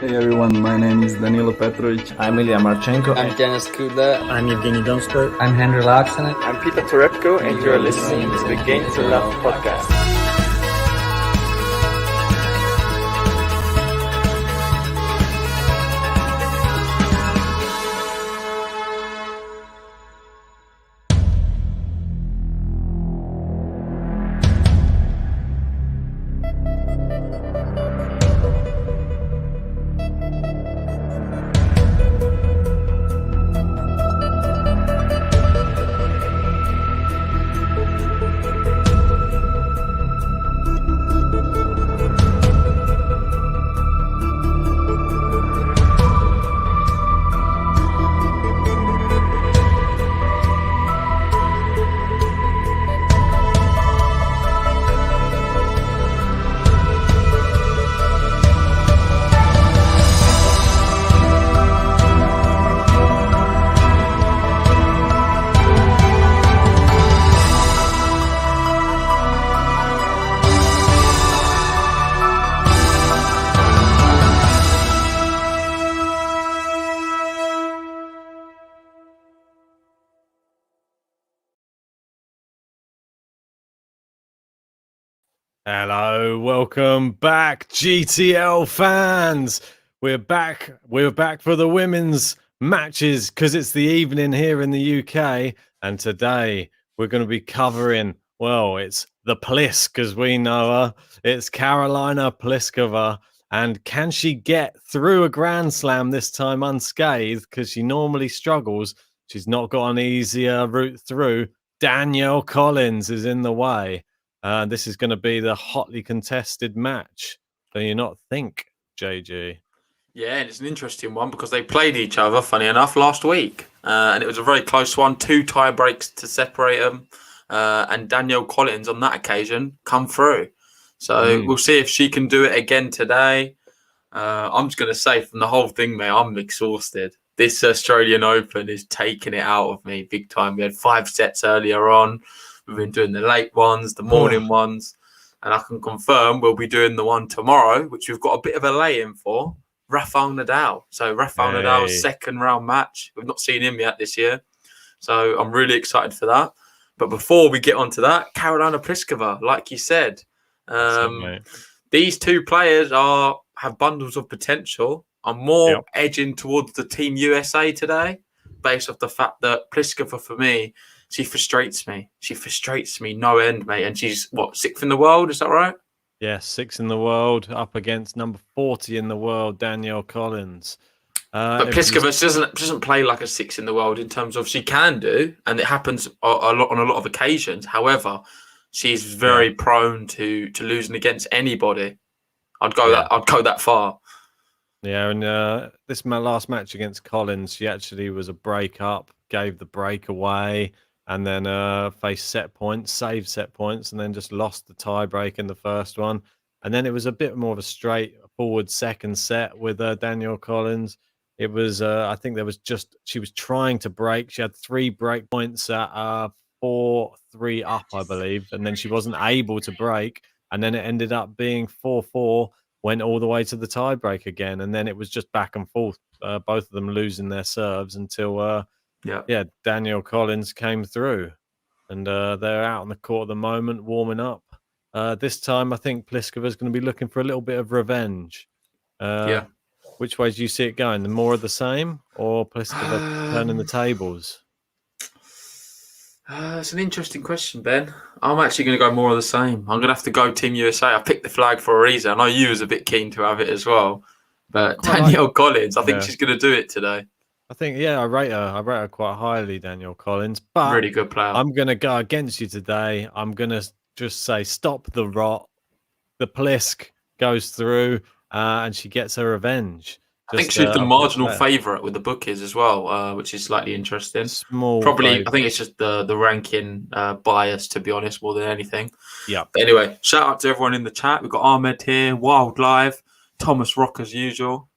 Hey everyone, my name is Danilo Petrovic. I'm Ilya Marchenko. I'm Andreyescu. I'm Evgeny Donskoy. I'm Henry Laaksonen. I'm Peter Torebko, and you're listening to the Game to Love podcast. Hello, welcome back, GTL fans. We're back for the women's matches because it's the evening here in the UK, and today we're going to be covering, well, it's the Plisk as we know her. It's Karolina Pliskova, and can she get through a Grand Slam this time unscathed, because she normally struggles. She's not got an easier route through. Danielle Collins is in the way. This is going to be the hotly contested match. Do you not think, JG? Yeah, and it's an interesting one because they played each other, funny enough, last week. And it was a very close one, 2 tie breaks to separate them. And Danielle Collins on that occasion come through. So we'll see if she can do it again today. I'm just going to say from the whole thing, mate, I'm exhausted. This Australian Open is taking it out of me big time. We had 5 sets earlier on. We've been doing the late ones, the morning ones, and I can confirm we'll be doing the one tomorrow, which we've got a bit of a lay-in for, Rafael Nadal. So Rafael Nadal's second round match. We've not seen him yet this year. So I'm really excited for that. But before we get onto that, Karolina Pliskova, like you said, these two players have bundles of potential. I'm more edging towards the Team USA today, based off the fact that Pliskova, for me, she frustrates me. She frustrates me no end, mate. And she's, 6th in the world? Is that right? Yeah, 6th in the world, up against number 40 in the world, Danielle Collins. But Pliskova doesn't play like a 6 in the world in terms of she can do, and it happens a lot on a lot of occasions. However, she's very prone to losing against anybody. I'd go that far. Yeah, and this last match against Collins, she actually was a break-up, gave the break away, and then faced set points, saved set points, and then just lost the tie break in the first one. And then it was a bit more of a straightforward second set with Danielle Collins. It was, I think she was trying to break. She had 3 break points at 4-3 up, I believe, and then she wasn't able to break. And then it ended up being 4-4, went all the way to the tie break again. And then it was just back and forth, both of them losing their serves until... Danielle Collins came through, and they're out on the court at the moment, warming up. This time, I think Pliskova is going to be looking for a little bit of revenge. Which way do you see it going? The more of the same, or Pliskova turning the tables? It's an interesting question, Ben. I'm actually going to go more of the same. I'm going to have to go Team USA. I picked the flag for a reason. I know you was a bit keen to have it as well, but Danielle Collins, I think she's going to do it today. I think, I rate her quite highly, Danielle Collins. But really good player. I'm going to go against you today. I'm going to just say stop the rot. The Plisk goes through and she gets her revenge. I think she's the marginal favourite with the bookies as well, which is slightly interesting. I think it's just the ranking bias, to be honest, more than anything. Yeah. But anyway, shout out to everyone in the chat. We've got Ahmed here, Wild Live, Thomas Rock as usual.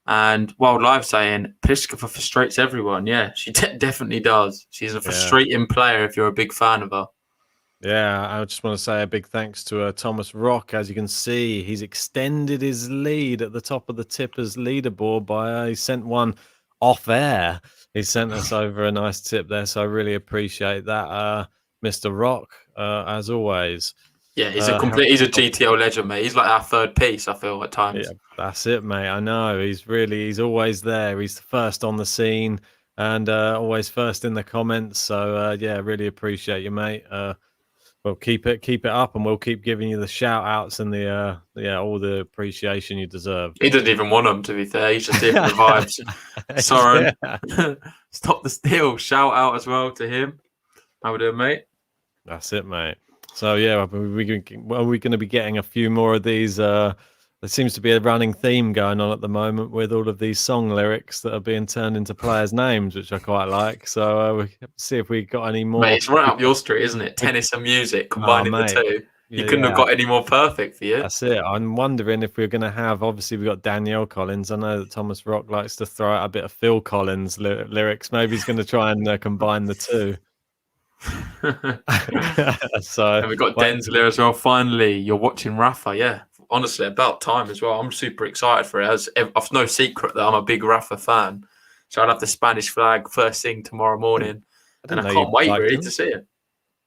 And Wild Live saying Pliskova frustrates everyone. Yeah, she definitely does. She's a frustrating player if you're a big fan of her. Yeah, I just want to say a big thanks to Thomas Rock. As you can see, he's extended his lead at the top of the Tippers leaderboard by he sent one off air. He sent us over a nice tip there, so I really appreciate that, Mr. Rock, as always. Yeah, he's a GTL legend, mate. He's like our third piece, I feel, at times. Yeah, that's it, mate. I know. He's always there. He's the first on the scene and always first in the comments. So yeah, really appreciate you, mate. Well, keep it up, and we'll keep giving you the shout outs and the all the appreciation you deserve. He doesn't even want them, to be fair. He's just here for the vibes. Soren, stop the steal. Shout out as well to him. How we doing, mate? That's it, mate. So yeah, are we going to be getting a few more of these? There seems to be a running theme going on at the moment with all of these song lyrics that are being turned into players' names, which I quite like. So we see if we got any more. Mate, it's right up your street, isn't it? Tennis and music, combining the two. You couldn't have got any more perfect for you. That's it. I'm wondering if we're going to have, obviously, we've got Danielle Collins. I know that Thomas Rock likes to throw out a bit of Phil Collins lyrics. Maybe he's going to try and combine the two. And we've got Denzel there as well. Finally, you're watching Rafa. Yeah, honestly, about time as well. I'm super excited for it. It's no secret that I'm a big Rafa fan. So I'll have the Spanish flag first thing tomorrow morning. And I can't wait really to see it.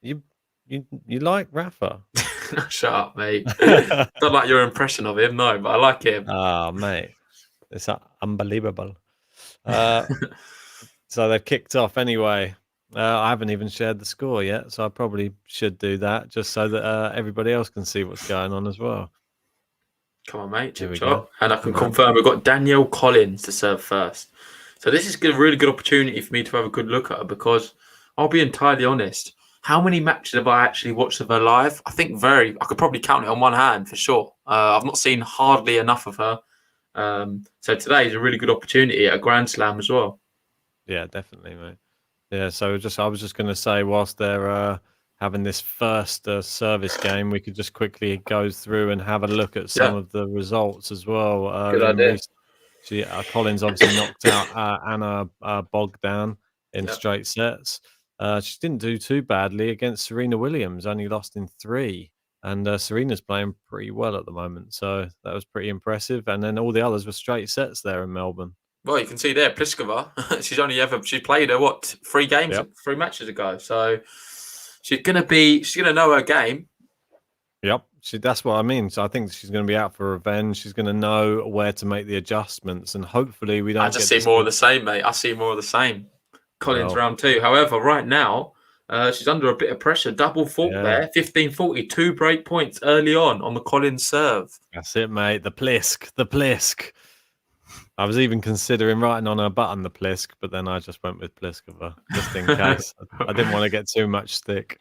You like Rafa? Shut up, mate. Don't like your impression of him, no, but I like him. Oh, mate. It's unbelievable. So they've kicked off anyway. I haven't even shared the score yet, so I probably should do that just so that everybody else can see what's going on as well. Come on, mate. Chip chop. And I can confirm we've got Danielle Collins to serve first. So this is a really good opportunity for me to have a good look at her because I'll be entirely honest. How many matches have I actually watched of her live? I think I could probably count it on one hand for sure. I've not seen hardly enough of her. So today is a really good opportunity at a Grand Slam as well. Yeah, definitely, mate. Yeah, so I was just going to say, whilst they're having this first service game, we could just quickly go through and have a look at some of the results as well. Good idea. Collins obviously knocked out Anna Bogdan in straight sets. She didn't do too badly against Serena Williams, only lost in 3. And Serena's playing pretty well at the moment, so that was pretty impressive. And then all the others were straight sets there in Melbourne. Well, you can see there, Pliskova. She played her 3 matches ago. So she's gonna know her game. Yep, that's what I mean. So I think she's going to be out for revenge. She's going to know where to make the adjustments, and hopefully we don't. I just see more of the same, mate. I see more of the same. Collins round 2. However, right now she's under a bit of pressure. Double fault there. 15-40, 2 break points early on the Collins serve. That's it, mate. The Plisk. I was even considering writing on her button the Plisk, but then I just went with Pliskova just in case. I didn't want to get too much stick.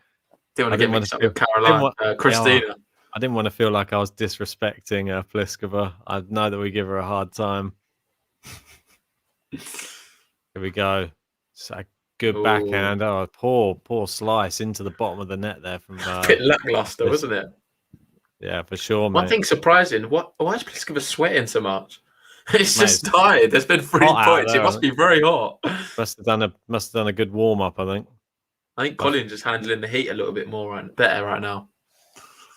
Didn't want to get mixed up with Karolina, Christina. I didn't want to feel like I was disrespecting Pliskova. I know that we give her a hard time. Here we go. It's a good backhand. Oh, poor slice into the bottom of the net there from. A bit lackluster, wasn't it? Yeah, for sure. One thing surprising. Why is Pliskova sweating so much? It's just tired. There's been 3 points. It must be very hot. Must have done a good warm up. I think Collins is handling the heat a little bit better right now.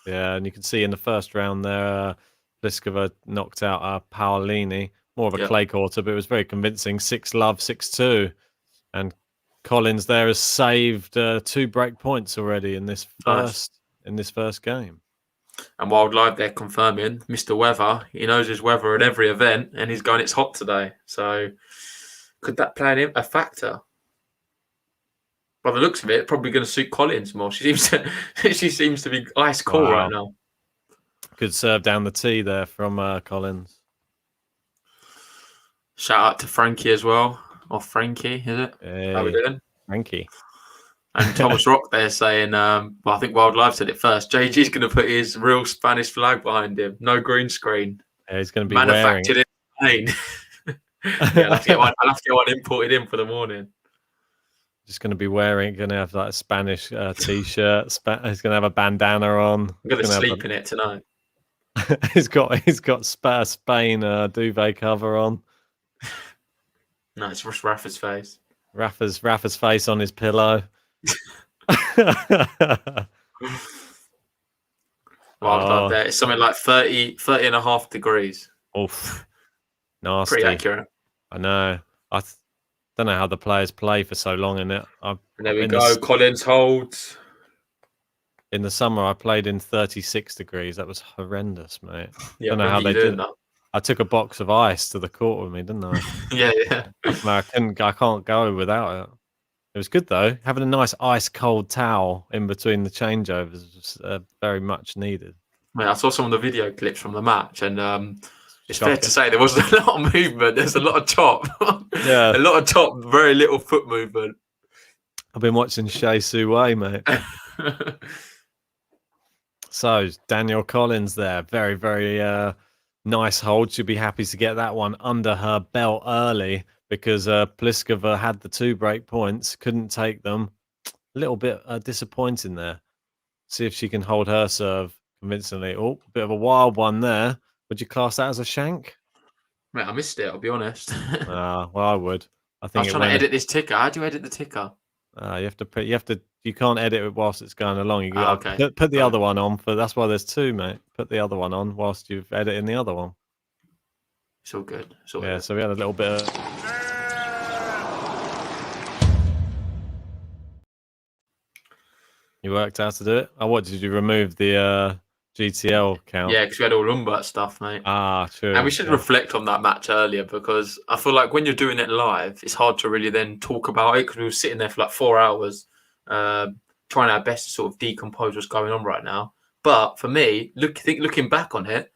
Yeah, and you can see in the first round there, Pliskova knocked out Paolini, more of a clay quarter, but it was very convincing. 6-love, 6-2, and Collins there has saved 2 break points already in this first game. And Wild Live, they're confirming Mr. Weather. He knows his weather at every event, and he's going, it's hot today. So could that play a factor? By the looks of it, probably going to suit Collins more. She seems to be ice cool right now. Good serve down the tee there from Collins. Shout out to Frankie as well. Or Frankie, is it? Hey, how we doing? Frankie. And Thomas Rock there saying, I think Wild Live said it first. JG's going to put his real Spanish flag behind him. No green screen. Yeah, he's going to be manufactured in Spain. I'll have to get one imported in for the morning. Just going to be going to have like a Spanish t-shirt. He's going to have a bandana on. I'm going to sleep in it tonight. he's got Spain duvet cover on. No, it's just Rafa's face. Rafa's face on his pillow. Wild Oh. love there. It's something like 30 and a half degrees. Oof. Nasty. Pretty accurate. I know. Don't know how the players play for so long in it. And there we go. Collins holds. In the summer, I played in 36 degrees. That was horrendous, mate. Yeah, Don't know how they did did. that. I took a box of ice to the court with me, didn't I? Yeah. No, I can't go without it. It was good though. Having a nice ice cold towel in between the changeovers was very much needed. Mate, I saw some of the video clips from the match, and it's Shocking. fair to say there wasn't a lot of movement. There's a lot of chop. Yeah. A lot of chop, very little foot movement. I've been watching Shea Su Wei, mate. So Danielle Collins there, very, very nice hold. She'll be happy to get that one under her belt early because Pliskova had the 2 break points, couldn't take them. A little bit disappointing there. See if she can hold her serve convincingly. Oh, a bit of a wild one there. Would you class that as a shank? Mate, I missed it, I'll be honest. Well, I would. I think was trying to edit this ticker. How do you edit the ticker? You can't edit it whilst it's going along. You okay. put the other one on that's why there's 2, mate. Put the other one on whilst you've editing the other one. It's all good. So we had a little bit of You worked out to do it? Oh, what did you remove the GTL count? Yeah, because we had all Umbert stuff, mate. True. And we should reflect on that match earlier because I feel like when you're doing it live, it's hard to really then talk about it because we were sitting there for like 4 hours trying our best to sort of decompose what's going on right now. But for me, looking back on it,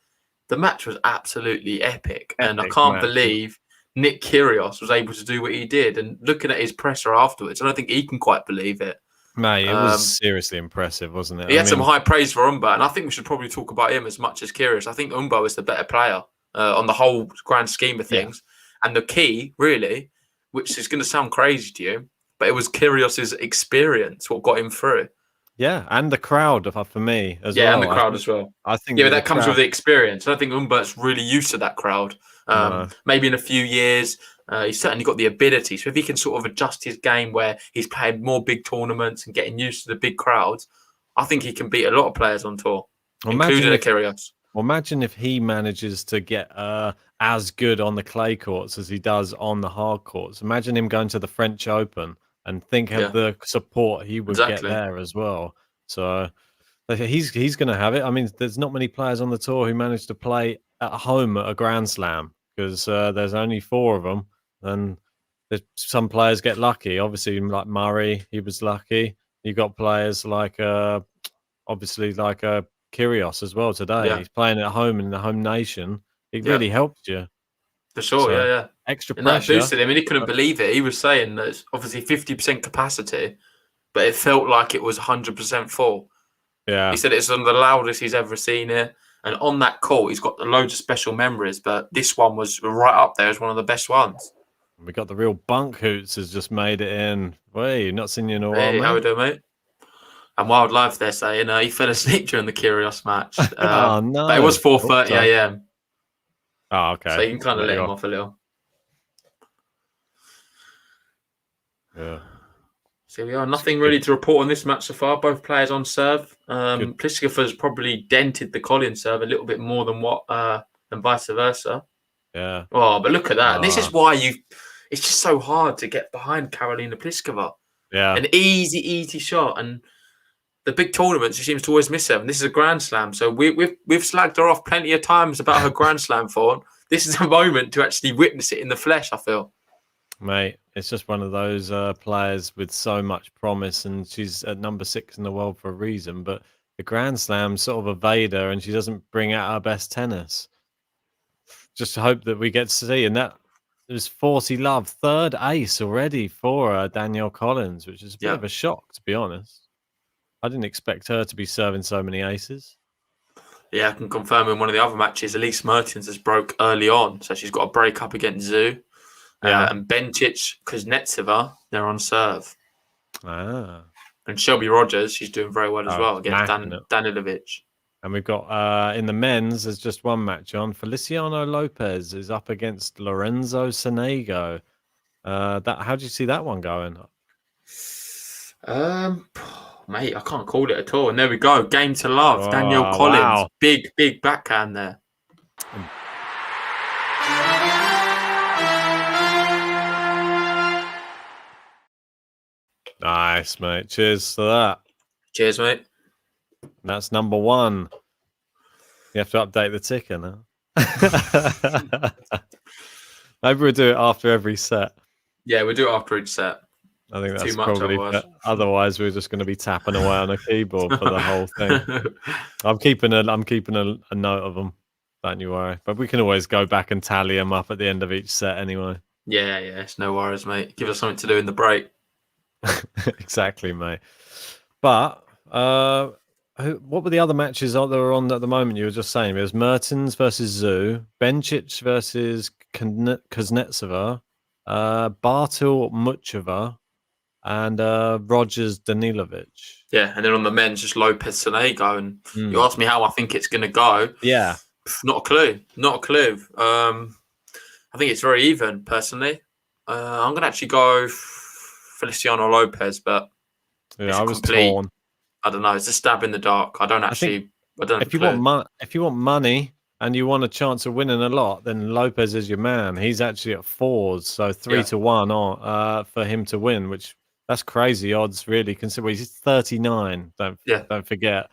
the match was absolutely epic. And I can't believe Nick Kyrgios was able to do what he did. And looking at his presser afterwards, I don't think he can quite believe it. Mate, it was seriously impressive, wasn't it? He had some high praise for Umbert, and I think we should probably talk about him as much as Kyrgios. I think Umbert was the better player on the whole grand scheme of things. Yeah. And the key, really, which is going to sound crazy to you, but it was Kyrgios' experience what got him through. Yeah, and the crowd for me as well. Yeah, and the crowd as well. I think but that comes with the experience. I don't think Umbert's really used to that crowd. No. Maybe in a few years, he's certainly got the ability. So if he can sort of adjust his game where he's playing more big tournaments and getting used to the big crowds, I think he can beat a lot of players on tour, including Kyrgios. Well, imagine if he manages to get as good on the clay courts as he does on the hard courts. Imagine him going to the French Open and think of the support he would get there as well. So he's going to have it. I mean, there's not many players on the tour who manage to play at home at a Grand Slam because there's only 4 of them. And some players get lucky. Obviously, like Murray, he was lucky. You got players like, obviously, like Kyrgios as well today. Yeah. He's playing at home in the home nation. It really helped you. For sure, so, extra and pressure. That boosted him. I mean, he couldn't believe it. He was saying that it's obviously 50% capacity, but it felt like it was 100% full. Yeah. He said it's one of the loudest he's ever seen it. And on that court, he's got loads of special memories, but this one was right up there as one of the best ones. We got the real bunk hoots has just made it in. Wait, not seen you in a while, hey, mate. How we doing, mate? And Wildlife, they're saying he fell asleep during the Kyrgios match. Oh, no. But it was 4:30 a.m. Oh, okay. So you can kind of let him off a little. Yeah. So we are nothing really to report on this match so far. Both players on serve. Pliskova's probably dented the Collins serve a little bit more than than vice versa. Yeah. Oh, but look at that. This is why it's just so hard to get behind Karolina Pliskova. Yeah. An easy shot. And the big tournaments, she seems to always miss them. And this is a Grand Slam. So we've slagged her off plenty of times about her Grand Slam form. This is a moment to actually witness it in the flesh, I feel. Mate, it's just one of those players with so much promise, and she's at number 6 in the world for a reason. But the Grand Slam sort of evade her, and she doesn't bring out her best tennis. Just hope that we get to see. And that was 40 love, 3rd ace already for Danielle Collins, which is a bit of a shock, to be honest. I didn't expect her to be serving so many aces. Yeah, I can confirm in one of the other matches, Elise Mertens has broke early on. So she's got a break up against Zhu. And Bencic, Kuznetsova, they're on serve. And Shelby Rogers, she's doing very well as well against Danilovic. And we've got in the men's, there's just one match on. Feliciano Lopez is up against Lorenzo Sonego. How do you see that one going? Mate, I can't call it at all. And there we go. Game to love. Danielle Oh, Collins. wow. Big backhand there. Nice, mate. Cheers to that. Cheers, mate. That's number 1. You have to update the ticker now. Maybe we'll do it after every set. Yeah, we'll do it after each set. I think that's Too much probably otherwise. Otherwise, we're just going to be tapping away on a keyboard for the whole thing. I'm keeping a note of them. Don't you worry. But we can always go back and tally them up at the end of each set anyway. Yeah, it's no worries, mate. Give us something to do in the break. Exactly, mate. But what were the other matches that are on at the moment? You were just saying there's Mertens versus Zhu, Bencic versus Kuznetsova, Bartel Muchova, and Rogers Danilovic. Yeah, and then on the men's, just Lopez Sonego. And you asked me how I think it's going to go. Yeah. Not a clue. I think it's very even, personally. I'm going to actually go Feliciano Lopez, but yeah, I was torn. I don't know. It's a stab in the dark. I don't know. If you want money and you want a chance of winning a lot, then Lopez is your man. He's actually at 4s, so 3-1 for him to win, which that's crazy odds, really. Considering he's 39. Don't forget.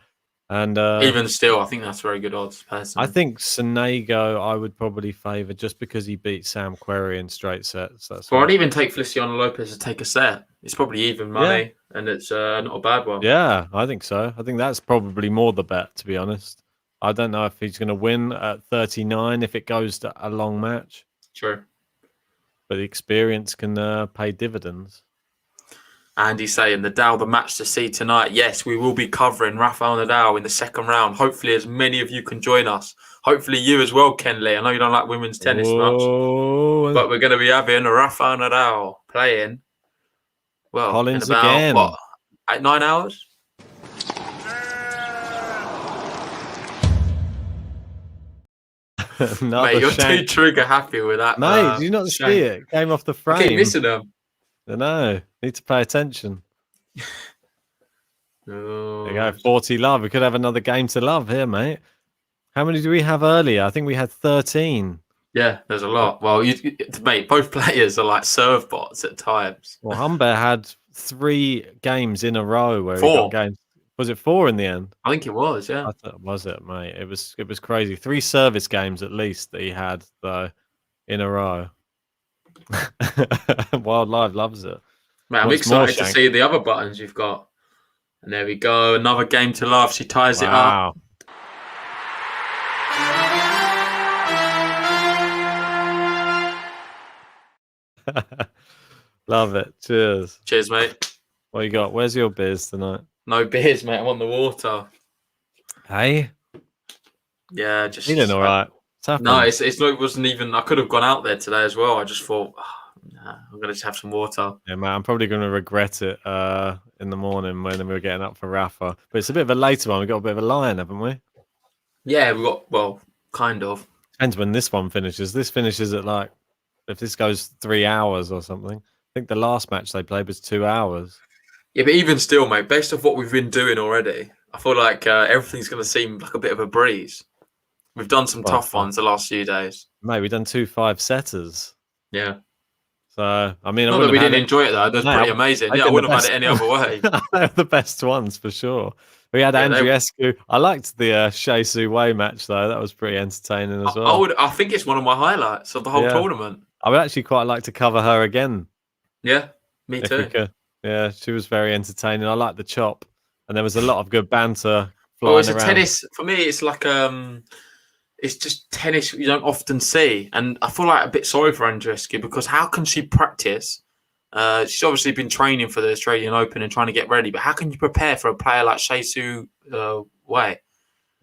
And even still, I think that's very good odds, personally. I think Sonego I would probably favour just because he beat Sam Querrey in straight sets. I'd even take Feliciano Lopez to take a set. It's probably even money, and it's not a bad one. Yeah, I think so. I think that's probably more the bet, to be honest. I don't know if he's going to win at 39 if it goes to a long match. True. But the experience can pay dividends. Andy's saying Nadal, the match to see tonight. Yes, we will be covering Rafael Nadal in the second round. Hopefully, as many of you can join us. Hopefully, you as well, Ken Lee. I know you don't like women's tennis much, but we're going to be having Rafael Nadal playing. Well, Collins in about, again. What, 9 hours? Mate, you're too trigger happy with that. Mate, do you not see it? Came off the frame. I keep missing them. I know. Need to pay attention. Oh. There you go. 40 love. We could have another game to love here, mate. How many do we have earlier? I think we had 13. Yeah, there's a lot. Well, mate, both players are like serve bots at times. Well, Humbert had 3 games in a row where 4. he got games. Was it 4 in the end? I think it was, yeah. I thought, was it, mate? It was crazy. 3 service games at least that he had, though, in a row. Wildlife loves it. Mate, I'm excited to see the other buttons you've got. And there we go. Another game to love. She ties it up. Love it. Cheers. Cheers, mate. What you got? Where's your beers tonight? No beers, mate. I'm on the water. Hey? Yeah, just feeling all right. No, it's not. It wasn't even. I could have gone out there today as well. I just thought, I'm gonna just have some water. Yeah, man. I'm probably gonna regret it in the morning when we're getting up for Rafa. But it's a bit of a later one. We've got a bit of a line, haven't we? Yeah, we got. Well, kind of. Depends when this one finishes. This finishes at like, if this goes 3 hours or something. I think the last match they played was 2 hours. Yeah, but even still, mate, based off what we've been doing already, I feel like everything's going to seem like a bit of a breeze. We've done some tough ones the last few days. Mate, we've done 2 5-setters. Yeah. So, I mean... Not that we didn't enjoy it, though. That's pretty amazing. I wouldn't have had it any other way. They're the best ones, for sure. We had Andreyescu. I liked the Shea Su Wei match, though. That was pretty entertaining as well. I think it's one of my highlights of the whole tournament. I would actually quite like to cover her again. Yeah, me too. Yeah, she was very entertaining. I liked the chop. And there was a lot of good banter flying around. Tennis, for me, it's like... it's just tennis you don't often see. And I feel like a bit sorry for Andreyescu because how can she practice? She's obviously been training for the Australian Open and trying to get ready, but how can you prepare for a player like Shea Su Wei?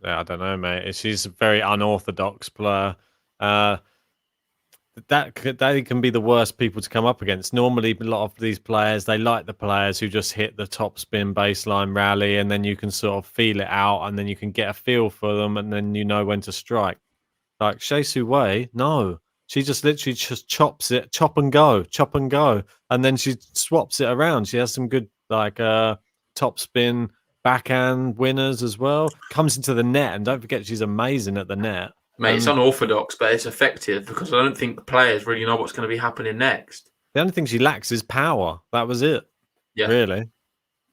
Yeah, I don't know, mate. She's a very unorthodox player. They can be the worst people to come up against. Normally, a lot of these players, they like the players who just hit the top spin baseline rally, and then you can sort of feel it out, and then you can get a feel for them, and then you know when to strike. Like Shea Su Wei, no. She just literally just chops it, chop and go, and then she swaps it around. She has some good top spin backhand winners as well. Comes into the net, and don't forget she's amazing at the net. Mate, it's unorthodox, but it's effective because I don't think the players really know what's going to be happening next. The only thing she lacks is power. That was it. Yeah. Really.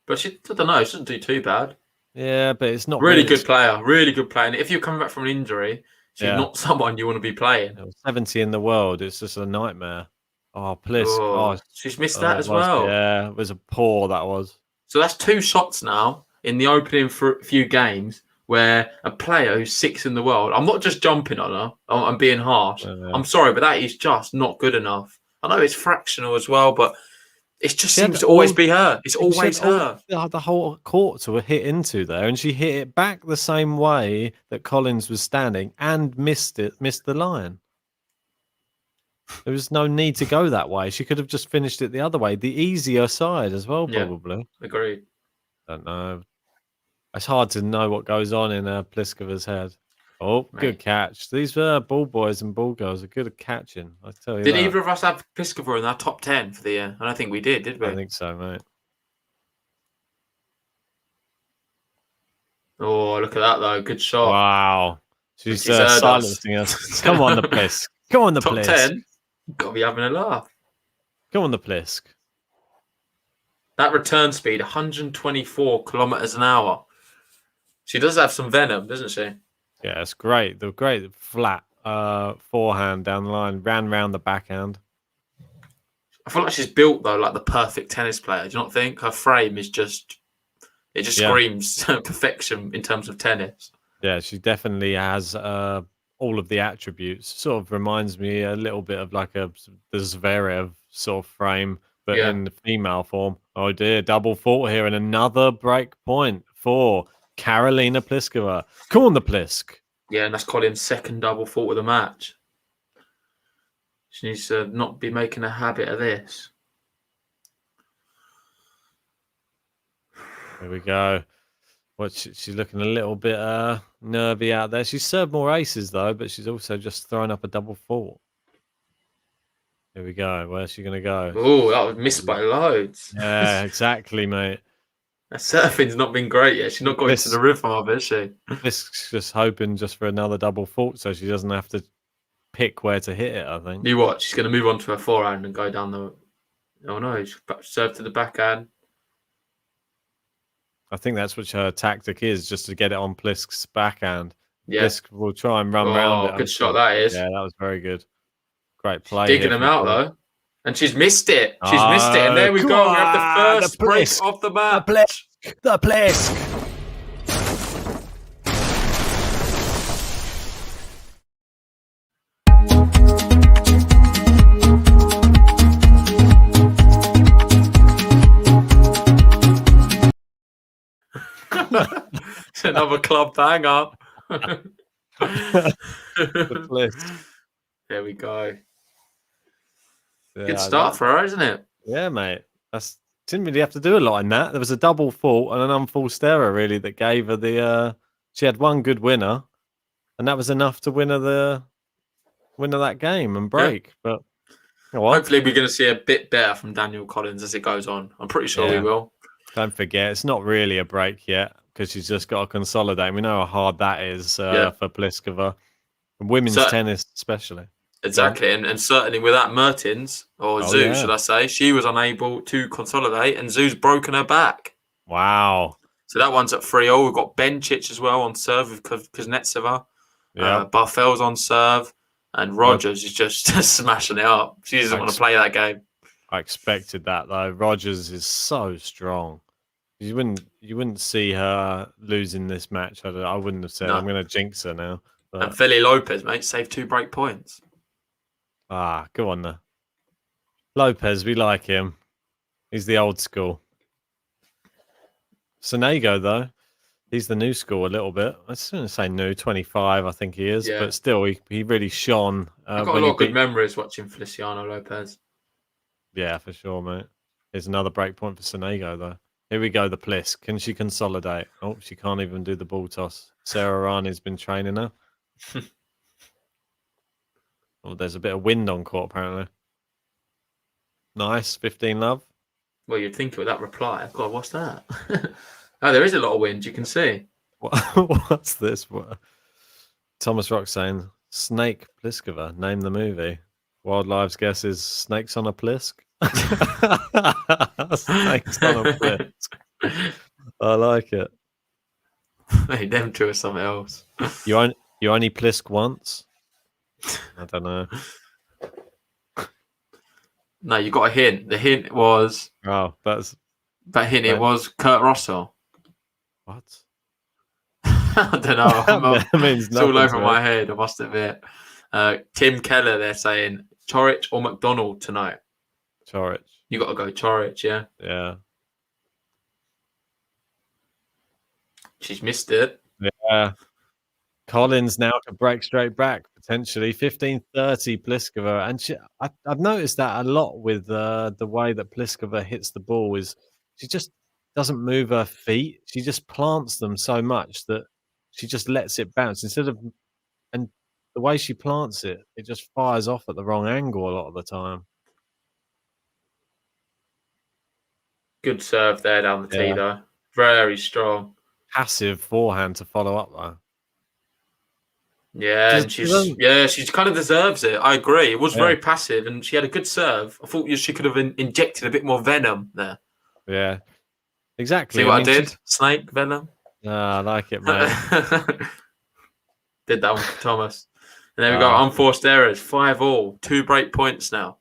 But I don't know. She doesn't do too bad. Yeah, but it's not really good player. Really good player. And if you're coming back from an injury, she's Yeah. not someone you want to be playing. 70 in the world. It's just a nightmare. Oh, Plisk. Oh, she's missed that as well. Yeah, it was a poor, that was. So that's 2 shots now in the opening few games where a player who's 6th in the world, I'm not just jumping on her, I'm being harsh. I'm sorry, but that is just not good enough. I know it's fractional as well, but it just seems to always be her. It's always her. The whole court to hit into there, and she hit it back the same way that Collins was standing and missed the line. There was no need to go that way. She could have just finished it the other way, the easier side as well, probably. Yeah, agreed. Don't know. It's hard to know what goes on in Pliskova's head. Oh, Mate. Good catch. These ball boys and ball girls are good at catching. I tell you. Did either of us have Pliskova in our top 10 for the year? I don't think we did we? I think so, mate. Oh, look at that though! Good shot. Wow. She's silencing us. Come on, the Plisk. Come on, the top Plisk. 10. Got to be having a laugh. Come on, the Plisk. That return speed, 124 kilometers an hour. She does have some venom, doesn't she? Yeah, it's great. The great flat forehand down the line, ran round the backhand. I feel like she's built though like the perfect tennis player. Do you not think her frame is just? It just screams perfection in terms of tennis. Yeah, she definitely has all of the attributes. Sort of reminds me a little bit of like the Zverev sort of frame, but in the female form. Oh dear, double fault here, and another break point for Karolina Pliskova. Come on, the Plisk. Yeah, and that's Collins' second double fault of the match. She needs to not be making a habit of this. Here we go. She's looking a little bit nervy out there. She's served more aces though, but she's also just thrown up a double fault. Here we go. Where's she going to go? Oh, that was missed by loads. Yeah, exactly, mate. Her surfing's not been great yet. She's not got into the rhythm of it, is she? Plisk's just hoping just for another double fault so she doesn't have to pick where to hit it, I think. You watch. She's going to move on to her forehand and go down the... Oh, no. She's serve to the backhand. I think that's what her tactic is, just to get it on Plisk's backhand. Yeah. Plisk will try and run around it. Oh, good shot that is. Yeah, that was very good. Great play. Digging them out, though. And she's missed it. She's missed it. And there we go. We have the first break of the match. The Plisk. It's another club banger. The Plisk. There we go. Yeah, Good start for her, isn't it? Yeah, mate. Didn't really have to do a lot in that. There was a double fault and an unforced error, really, that gave her the. She had one good winner, and that was enough to win her that game and break. Yeah. But hopefully, we're going to see a bit better from Danielle Collins as it goes on. I'm pretty sure we will. Don't forget, it's not really a break yet because she's just got to consolidate. We know how hard that is for Pliskova, and women's tennis especially. Exactly, and certainly without Mertens, or Zhu, should I say, she was unable to consolidate, and Zhu's broken her back. Wow. So that one's at 3-0. We've got Bencic as well on serve with Kuznetsova. Yeah. Barfel's on serve, and Rogers is just smashing it up. She doesn't want to play that game. I expected that, though. Rogers is so strong. You wouldn't see her losing this match. I wouldn't have said, I'm going to jinx her now. But... And Feli Lopez, mate, saved 2 break points. Go on there. Lopez, we like him. He's the old school. Sonego, though, he's the new school a little bit. I was going to say new, 25, I think he is. Yeah. But still, he really shone. I've got a lot of good memories watching Feliciano Lopez. Yeah, for sure, mate. Here's another break point for Sonego, though. Here we go, the Plisk. Can she consolidate? Oh, she can't even do the ball toss. Sarah Rani's been training her. Oh, there's a bit of wind on court, apparently. Nice, 15 love. Well, you'd think with that reply. God, what's that? Oh, there is a lot of wind. You can see. What's this? What? Thomas Rock saying, Snake Pliskova, name the movie. Wildlife's guess is Snakes on a Plisk. Snakes on a Plisk. I like it. Hey, them two or something else. You only plisk once? I don't know. No, you got a hint. The hint was That's that hint. It was Kurt Russell. what? I don't know. That means It's all nothing over to my it. head. I must admit. Tim Keller, they're saying Chorich or McDonald tonight. Chorich. You got to go Chorich, yeah. Yeah. She's missed it. Yeah. Collins now to break straight back, potentially 15:30 Pliskova. And I've noticed that a lot with the way that Pliskova hits the ball is she just doesn't move her feet. She just plants them so much that she just lets it bounce instead of, and the way she plants it, it just fires off at the wrong angle a lot of the time. Good serve there down the tee, Yeah. though. Very strong. Passive forehand to follow up though. Yeah, and she kind of deserves it. I agree. It was very passive, and she had a good serve. I thought she could have injected a bit more venom there. Yeah, exactly. See what I did? Snake venom. I like it, mate. Did that one for Thomas. And there we go. Unforced errors. 5-all. 2 break points now.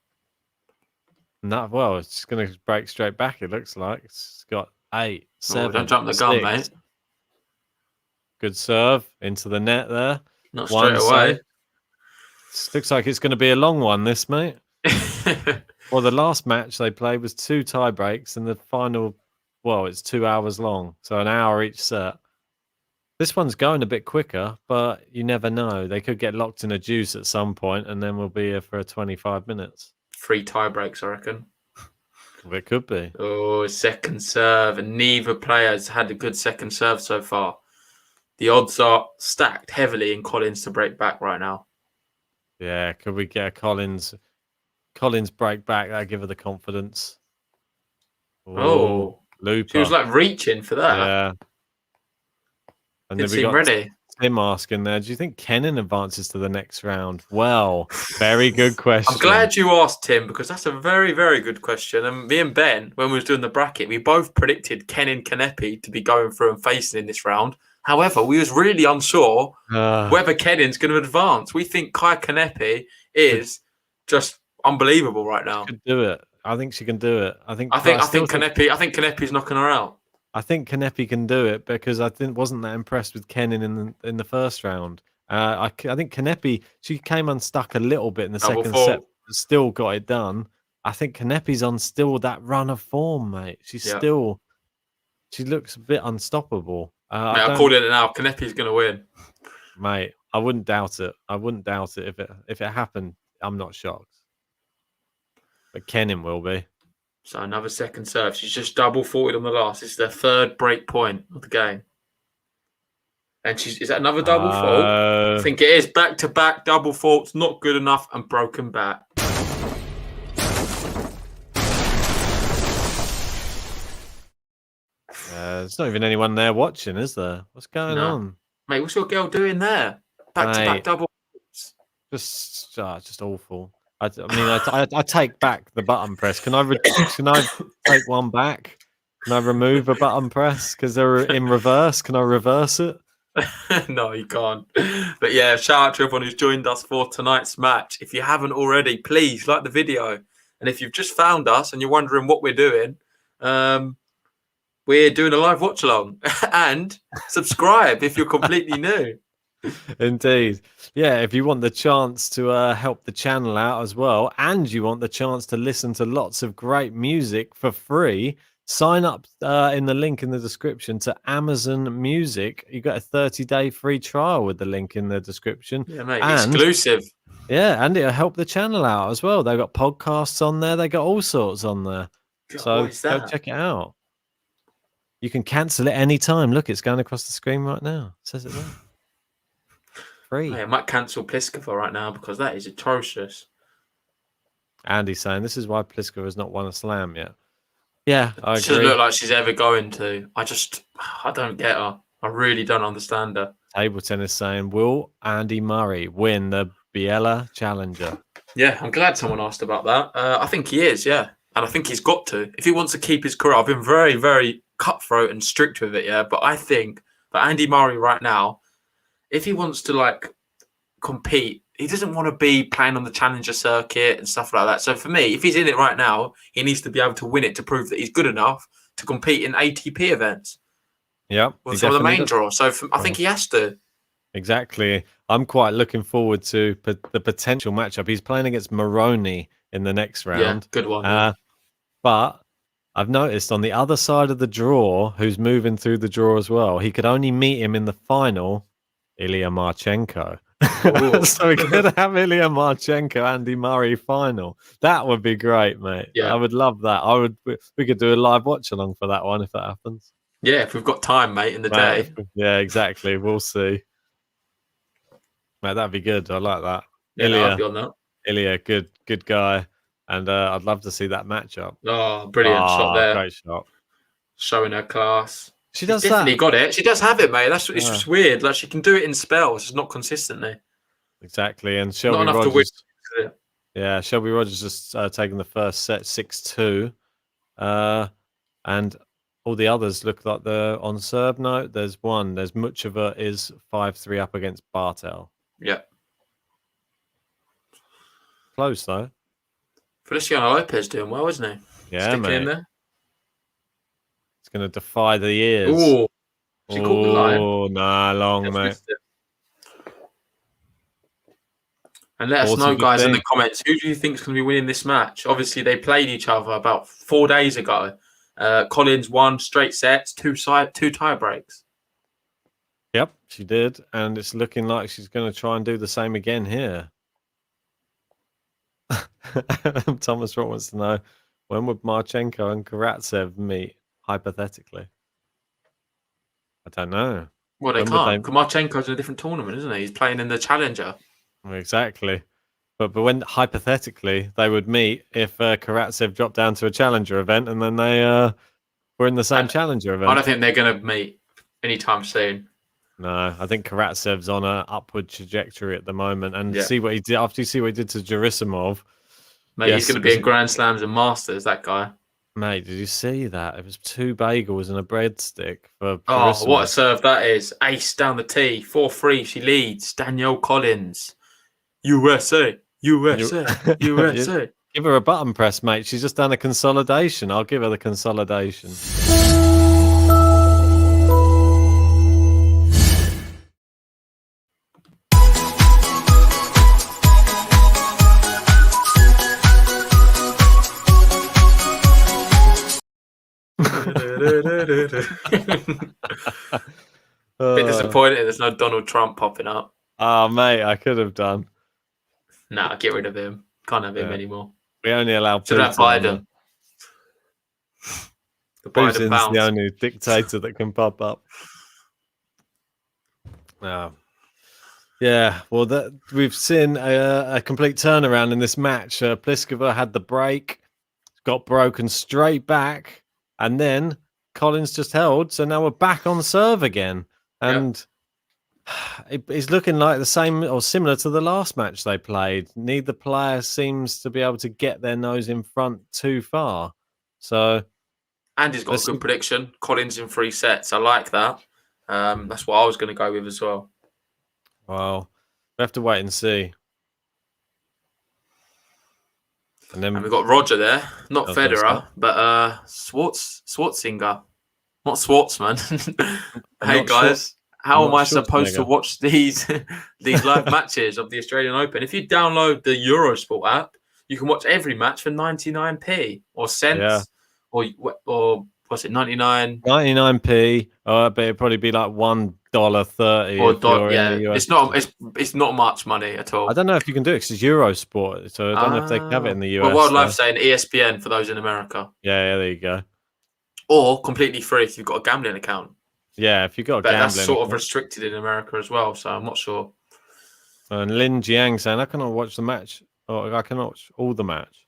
Well, it's going to break straight back. It looks like it's got 8, 7. Don't jump the gun, mate. Good serve into the net there. Not straight away. Looks like it's going to be a long one, this, mate. Well, the last match they played was 2 tie breaks, and the final, well, it's 2 hours long, so an hour each set. This one's going a bit quicker, but you never know. They could get locked in a juice at some point, and then we'll be here for 25 minutes. 3 tie breaks, I reckon. It could be. Oh, second serve, and neither player's had a good second serve so far. The odds are stacked heavily in Collins to break back right now. Yeah, could we get a Collins break back? That'd give her the confidence. Oh, Looper. She was like reaching for that. Yeah. And Didn't then we seem got ready. Tim asking there, do you think Kenin advances to the next round? Well, very good question. I'm glad you asked, Tim, because that's a very, very good question. And me and Ben, when we was doing the bracket, we both predicted Kenin Kanepi to be going through and facing in this round. However, we was really unsure whether Kenin's going to advance. We think Kai Kanepi is just unbelievable right now. She could do it. I think she can do it. I think Kanepi's knocking her out. I think Kanepi can do it because I wasn't that impressed with Kenin in the first round. I think Kanepi, she came unstuck a little bit in the second set, but still got it done. I think Kanepi's on still that run of form, mate. She looks a bit unstoppable. I called it now. Kanepi's going to win, mate. I wouldn't doubt it. If it happened. I'm not shocked, but Kenin will be. So another second serve. She's just double faulted on the last. This is their 3rd break point of the game. And is that another double fault? I think it is. Back-to-back double faults. Not good enough and broken back. There's not even anyone there watching, is there? What's going on? Mate, what's your girl doing there? Back-to-back double faults. Just awful. I take back the button press. Can I take one back? Can I remove a button press because they're in reverse? Can I reverse it? No, you can't. But yeah, shout out to everyone who's joined us for tonight's match. If you haven't already, please like the video. And if you've just found us and you're wondering what we're doing, we're doing a live watch along. And subscribe if you're completely new. Indeed. Yeah, if you want the chance to help the channel out as well, and you want the chance to listen to lots of great music for free, sign up in the link in the description to Amazon Music. You got a 30-day free trial with the link in the description. Yeah, mate, exclusive. Yeah, and it'll help the channel out as well. They've got podcasts on there. They got all sorts on there. God, so go check it out. You can cancel it anytime. Look, it's going across the screen right now. It says it there. Free. I might cancel Pliskova right now because that is atrocious. Andy's saying this is why Pliskova has not won a slam yet. Yeah, I She doesn't agree. look like she's ever going to. I don't get her. I really don't understand her. Table tennis saying, will Andy Murray win the Biella Challenger? Yeah, I'm glad someone asked about that. I think he is, yeah. And I think he's got to. If he wants to keep his career, I've been very, very cutthroat and strict with it, yeah. But I think for Andy Murray right now, if he wants to like compete, he doesn't want to be playing on the challenger circuit and stuff like that. So for me, if he's in it right now, he needs to be able to win it to prove that he's good enough to compete in ATP events Yeah, with some of the main draws. So I think he has to. Exactly. I'm quite looking forward to the potential matchup. He's playing against Moroni in the next round. Yeah, good one. Yeah. But I've noticed on the other side of the draw, who's moving through the draw as well, he could only meet him in the final, Ilya Marchenko. So we could have Ilya Marchenko, Andy Murray final. That would be great, mate. Yeah. I would love that. We could do a live watch along for that one if that happens. Yeah, if we've got time, mate, in the day. Yeah, exactly. We'll see. Mate, that'd be good. I like that. Yeah, Ilya, I'd be on that. Ilya, good guy. And I'd love to see that matchup. Oh, brilliant shot there. Great shot. Showing her class. She does definitely got it. She does have it, mate. It's Yeah. just weird. Like she can do it in spells, just not consistently. Exactly. And Shelby Not enough Rogers. to win. Yeah, Shelby Rogers just taking the first set 6-2. And all the others look like they're on serve note. There's one. There's Muchova is 5-3 up against Bartel. Yeah. Close though. Feliciano Lopez doing well, isn't he? Yeah, Sticking mate. in there. It's going to defy the years. Ooh. She caught the line. Oh, nah, long, mate. And let us know, guys, in the comments, who do you think is going to be winning this match? Obviously, they played each other about 4 days ago. Collins won straight sets, two tie breaks. Yep, she did. And it's looking like she's going to try and do the same again here. Thomas Rock wants to know, when would Marchenko and Karatsev meet, hypothetically? I don't know. Well, they can't. Marchenko's in a different tournament, isn't he? He's playing in the Challenger. Exactly. But when, hypothetically, they would meet if Karatsev dropped down to a Challenger event and then they were in the same Challenger event. I don't think they're going to meet anytime soon. No, I think Karatsev's on an upward trajectory at the moment. And see what he did after you see what he did to Gerasimov. Mate, he's going to be in Grand Slams and Masters, that guy. Mate, did you see that? It was 2 bagels and a breadstick for Oh, Gerasimov. what a serve that is. Ace down the tee. 4-3. She leads. Danielle Collins. USA. USA. USA. Give her a button press, mate. She's just done a consolidation. I'll give her the consolidation. Bit disappointed there's no Donald Trump popping up. Oh, mate, I could have done. Nah, get rid of him. Can't have him anymore. We only allow Should have Biden. Putin's the only dictator that can pop up. Oh. Yeah, well, we've seen a complete turnaround in this match. Pliskova had the break, got broken straight back, and then Collins just held. So now we're back on serve again. And it's looking like the same or similar to the last match they played. Neither player seems to be able to get their nose in front too far. So, and he's got a good prediction. Collins in 3 sets. I like that. That's what I was going to go with as well. Well, we have to wait and see. And then we've got Roger there, not Federer, but Schwarzinger, not Schwartzman. Hey guys, how am I supposed to watch these live matches of the Australian Open? If you download the Eurosport app, you can watch every match for 99p or cents, or what's it, 99? 99p. But it'd probably be like $1.30. Or it's not much money at all. I don't know if you can do it because it's Eurosport, so I don't know if they can have it in the US. Well, Wildlife's saying ESPN for those in America. Yeah, there you go. Or completely free if you've got a gambling account. Yeah, if you've got a gambling account. That's sort of restricted in America as well, so I'm not sure. And Lin Jiang saying, I cannot watch the match. Or I cannot watch all the match.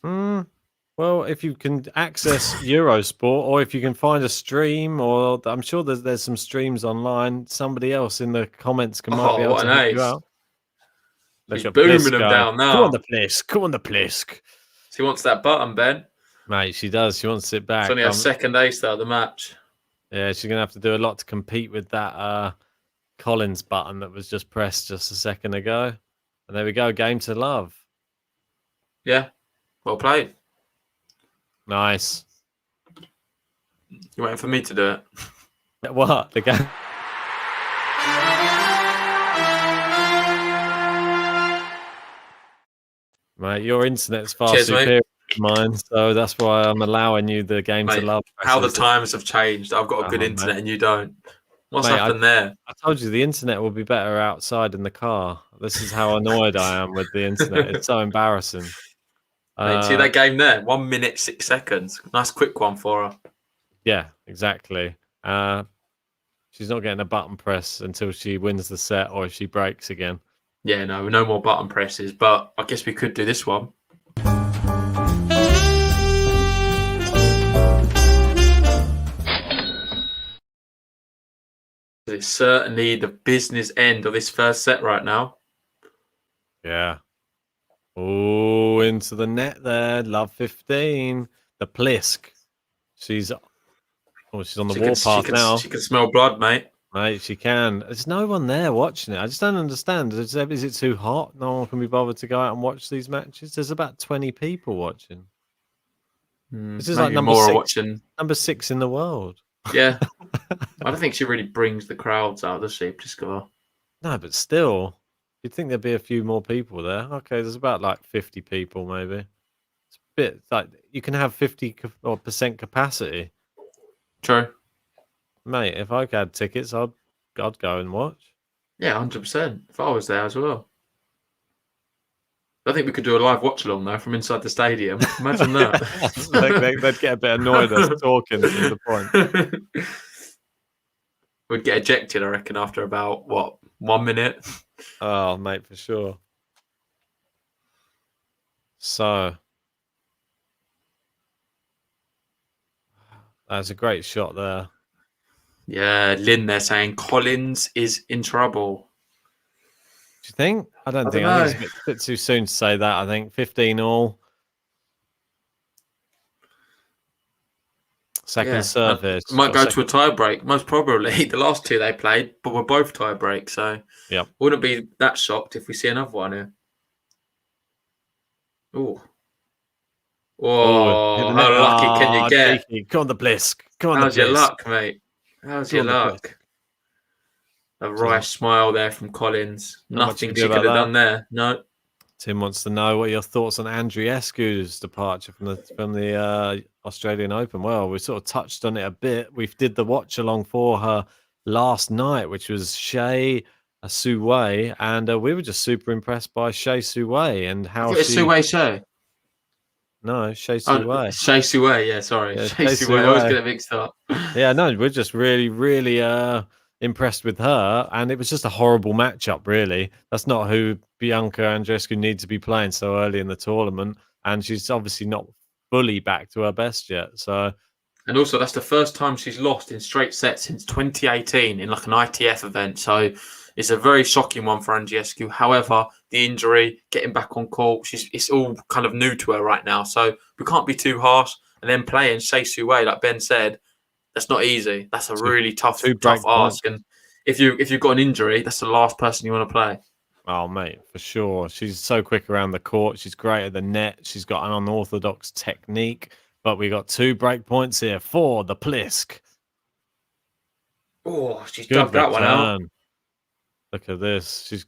Well, Well, if you can access Eurosport, or if you can find a stream, or I'm sure there's some streams online. Somebody else in the comments might be able what to an help you ace. out. Look She's at booming Plisk them go. down Come on, now. the Plisk. Come on, the Plisk. She wants that button, Ben. Mate, she does. She wants to sit back. It's only her second ace though of the match. Yeah, she's gonna have to do a lot to compete with that Collins button that was just pressed just a second ago. And there we go, game to love. Yeah, well played. Nice. You waiting for me to do it? What? The game? Mate, your internet's far Cheers, superior to mine, so that's why I'm allowing you the game Mate, to love. how the times have changed. I've got a good internet and you don't. What's happened there? I told you the internet will be better outside in the car. This is how annoyed I am with the internet. It's so embarrassing. Mate, see that game there? 1 minute, 6 seconds. Nice quick one for her. Yeah, exactly. She's not getting a button press until she wins the set or if she breaks again. Yeah, no more button presses, but I guess we could do this one. It's certainly the business end of this first set right now. Yeah. Oh, into the net there. Love 15. The Plisk. She's on the warpath now. She can smell blood, mate. Mate, she can. There's no one there watching it. I just don't understand. Is it too hot? No one can be bothered to go out and watch these matches? There's about 20 people watching. This is like number 6 in the world. Yeah. I don't think she really brings the crowds out, does she, Pliskova? No, but still, you'd think there'd be a few more people there. Okay, there's about like 50 people, maybe. It's a bit like you can have 50% capacity. True. Mate, if I had tickets, I'd go and watch. Yeah, 100%. If I was there as well. I think we could do a live watch along though from inside the stadium. Imagine that. They'd get a bit annoyed us talking to the point. We'd get ejected, I reckon, after about 1 minute. Oh, mate, for sure. So that's a great shot there. Yeah, Lynn there saying Collins is in trouble. Do you think? I think it's a bit too soon to say that. I think 15 all. Second service. Might go to a tie break, most probably. The last two they played, but we're both tie break, so yeah, wouldn't be that shocked if we see another one here. Oh, how lucky can you get? Cheeky. Come on, the Plisk. Come on, how's the Plisk. your luck, mate? How's your luck? A wry smile there from Collins. Nothing she could have done there. No. Tim wants to know what your thoughts on Andreyescu's departure from the Australian Open. Well, we sort of touched on it a bit. We did the watch along for her last night, which was Shea Su Wei, and we were just super impressed by Shea Su Wei and how she. Su Wei Shea. No, Shea Su Wei. Shea Su Wei, yeah, sorry. Yeah, Shea Su Wei. I always get it mixed up. Yeah, no, we're just really impressed with her, and it was just a horrible matchup, really. That's not who Bianca Andreyescu needs to be playing so early in the tournament, and she's obviously not fully back to her best yet. So, and also that's the first time she's lost in straight sets since 2018 in like an ITF event. So it's a very shocking one for Andreyescu. However, the injury, getting back on court, it's all kind of new to her right now. So we can't be too harsh. And then playing Shea Su Wei, like Ben said, that's not easy. That's a really tough ask. And if you've got an injury, that's the last person you want to play. Oh, mate, for sure. She's so quick around the court. She's great at the net. She's got an unorthodox technique. But we got 2 break points here for the Plisk. Oh, she's dug that one out. Look at this.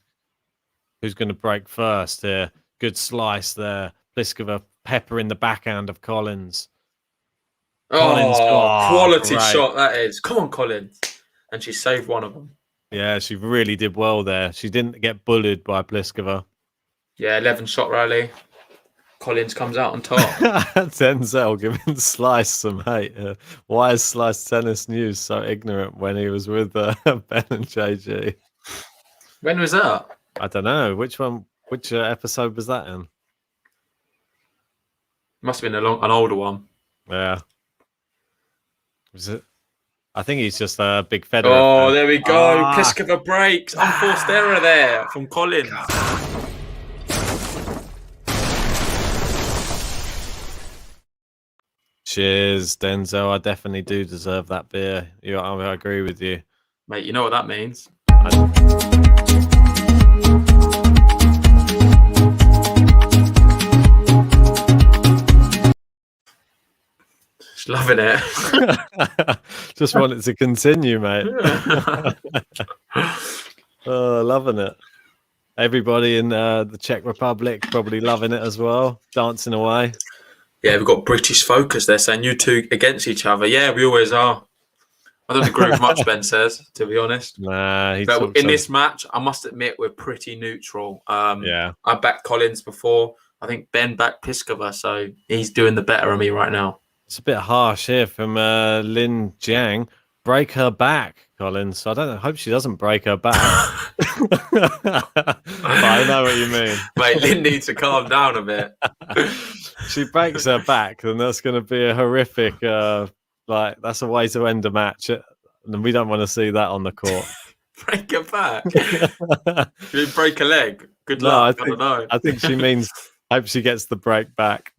Who's going to break first here? Good slice there. Pliskova peppering the backhand of Collins. Collins, quality shot that is. Come on, Collins. And she saved one of them. Yeah, she really did well there. She didn't get bullied by Pliskova. Yeah, 11 shot rally. Collins comes out on top. Denzel giving Slice some hate. Why is Slice Tennis News so ignorant when he was with Ben and JG? When was that? I don't know. Which one? Which episode was that in? Must have been an older one. Yeah. Was it? I think he's just a big Federer Oh, fan. there we go. Pliskova breaks. Unforced error there from Collins. Cheers, Denzel. I definitely do deserve that beer. I agree with you. Mate, you know what that means. Just loving it. Just want it to continue, mate. Oh, loving it. Everybody in the Czech Republic probably loving it as well, dancing away. Yeah, we've got British focus. They're saying you two against each other. Yeah, we always are. I don't agree with much Ben says, to be honest. Nah, but in this match, I must admit we're pretty neutral. Yeah, I backed Collins before. I think Ben backed Pliskova, so he's doing the better of me right now. It's a bit harsh here from Lin Jiang. Break her back, Collins. I don't know. Hope she doesn't break her back. But I know what you mean. Mate, Lin needs to calm down a bit. She breaks her back, then that's going to be a horrific, that's a way to end a match. And we don't want to see that on the court. Break her back? You mean break a leg? Good luck. I don't know. I think she means hope she gets the break back.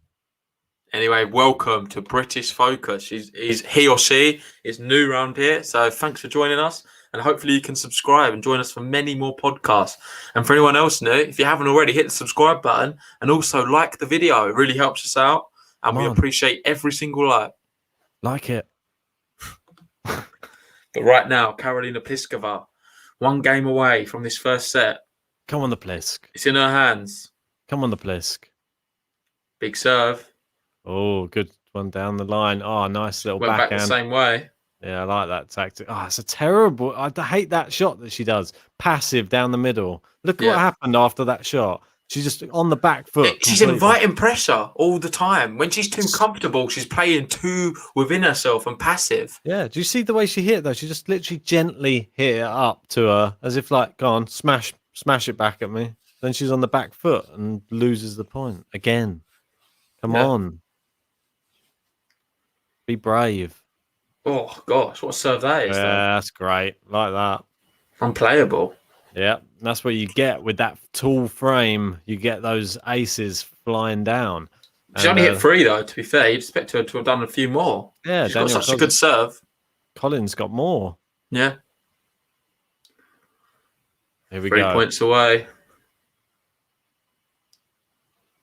Anyway, welcome to British Focus. He or she is new around here, so thanks for joining us. And hopefully you can subscribe and join us for many more podcasts. And for anyone else new, if you haven't already, hit the subscribe button and also like the video. It really helps us out, and we appreciate every single like. Like it. But right now, Karolina Pliskova, 1 game away from this first set. Come on, the Plisk. It's in her hands. Come on, the Plisk. Big serve. Oh, good one down the line. Oh, nice little Went backhand. back the same way. Yeah, I like that tactic. Oh, it's a terrible... I hate that shot that she does. Passive down the middle. Look what happened after that shot. She's just on the back foot. She's inviting pressure all the time. When she's too comfortable, she's playing too within herself and passive. Yeah, do you see the way she hit it, though? She just literally gently hit it up to her as if like, go on, smash it back at me. Then she's on the back foot and loses the point again. Come on. Be brave. Oh, gosh, what a serve that is. Yeah, that's great. Like that. Unplayable. Yeah, that's what you get with that tall frame. You get those aces flying down. She only hit 3, though, to be fair. You'd expect her to have done a few more. Yeah, she's got such a good serve. Collins got more. Yeah. Here we 3 go. points away.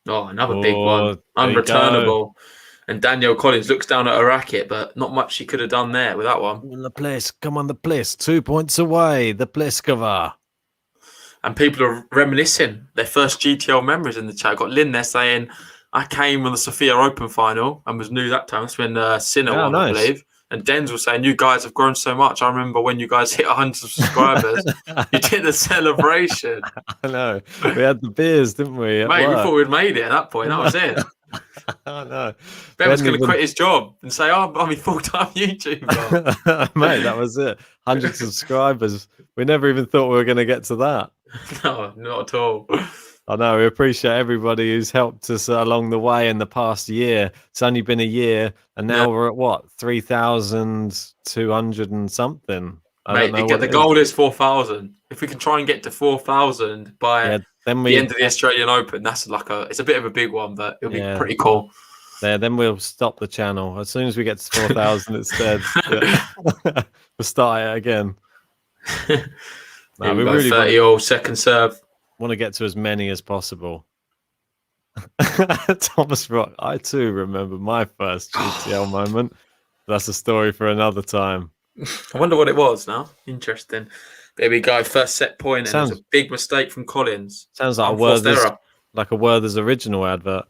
Oh, another big one. Unreturnable. And Danielle Collins looks down at her racket, but not much she could have done there with that one. Come on, the Plisk. Come on, the Plisk. 2 points away. The Pliskova. And people are reminiscing their first GTL memories in the chat. Got Lynn there saying, I came on the Sofia Open final and was new that time. That's when Sinner won, I believe. And Denz was saying, you guys have grown so much. I remember when you guys hit 100 subscribers, you did the celebration. I know. We had the beers, didn't we? Mate, we thought we'd made it at that point. That was it. I know. Ben was going to quit his job and say, I'm a full-time YouTuber. Mate, that was it. 100 subscribers. We never even thought we were going to get to that. No, not at all. I know. We appreciate everybody who's helped us along the way in the past year. It's only been a year, and now we're at what? 3,200 and something. Mate, the goal is 4,000. If we can try and get to 4,000 by the end of the Australian Open, that's it's a bit of a big one, but it'll be pretty cool. Yeah, then we'll stop the channel as soon as we get to 4,000. Instead, we'll start it again. No, we really 30 all second serve. Want to get to as many as possible. Thomas Rock, I too remember my first GTL moment. That's a story for another time. I wonder what it was now. Interesting. There we go. First set point, and it was a big mistake from Collins. Sounds like a Werther's original advert.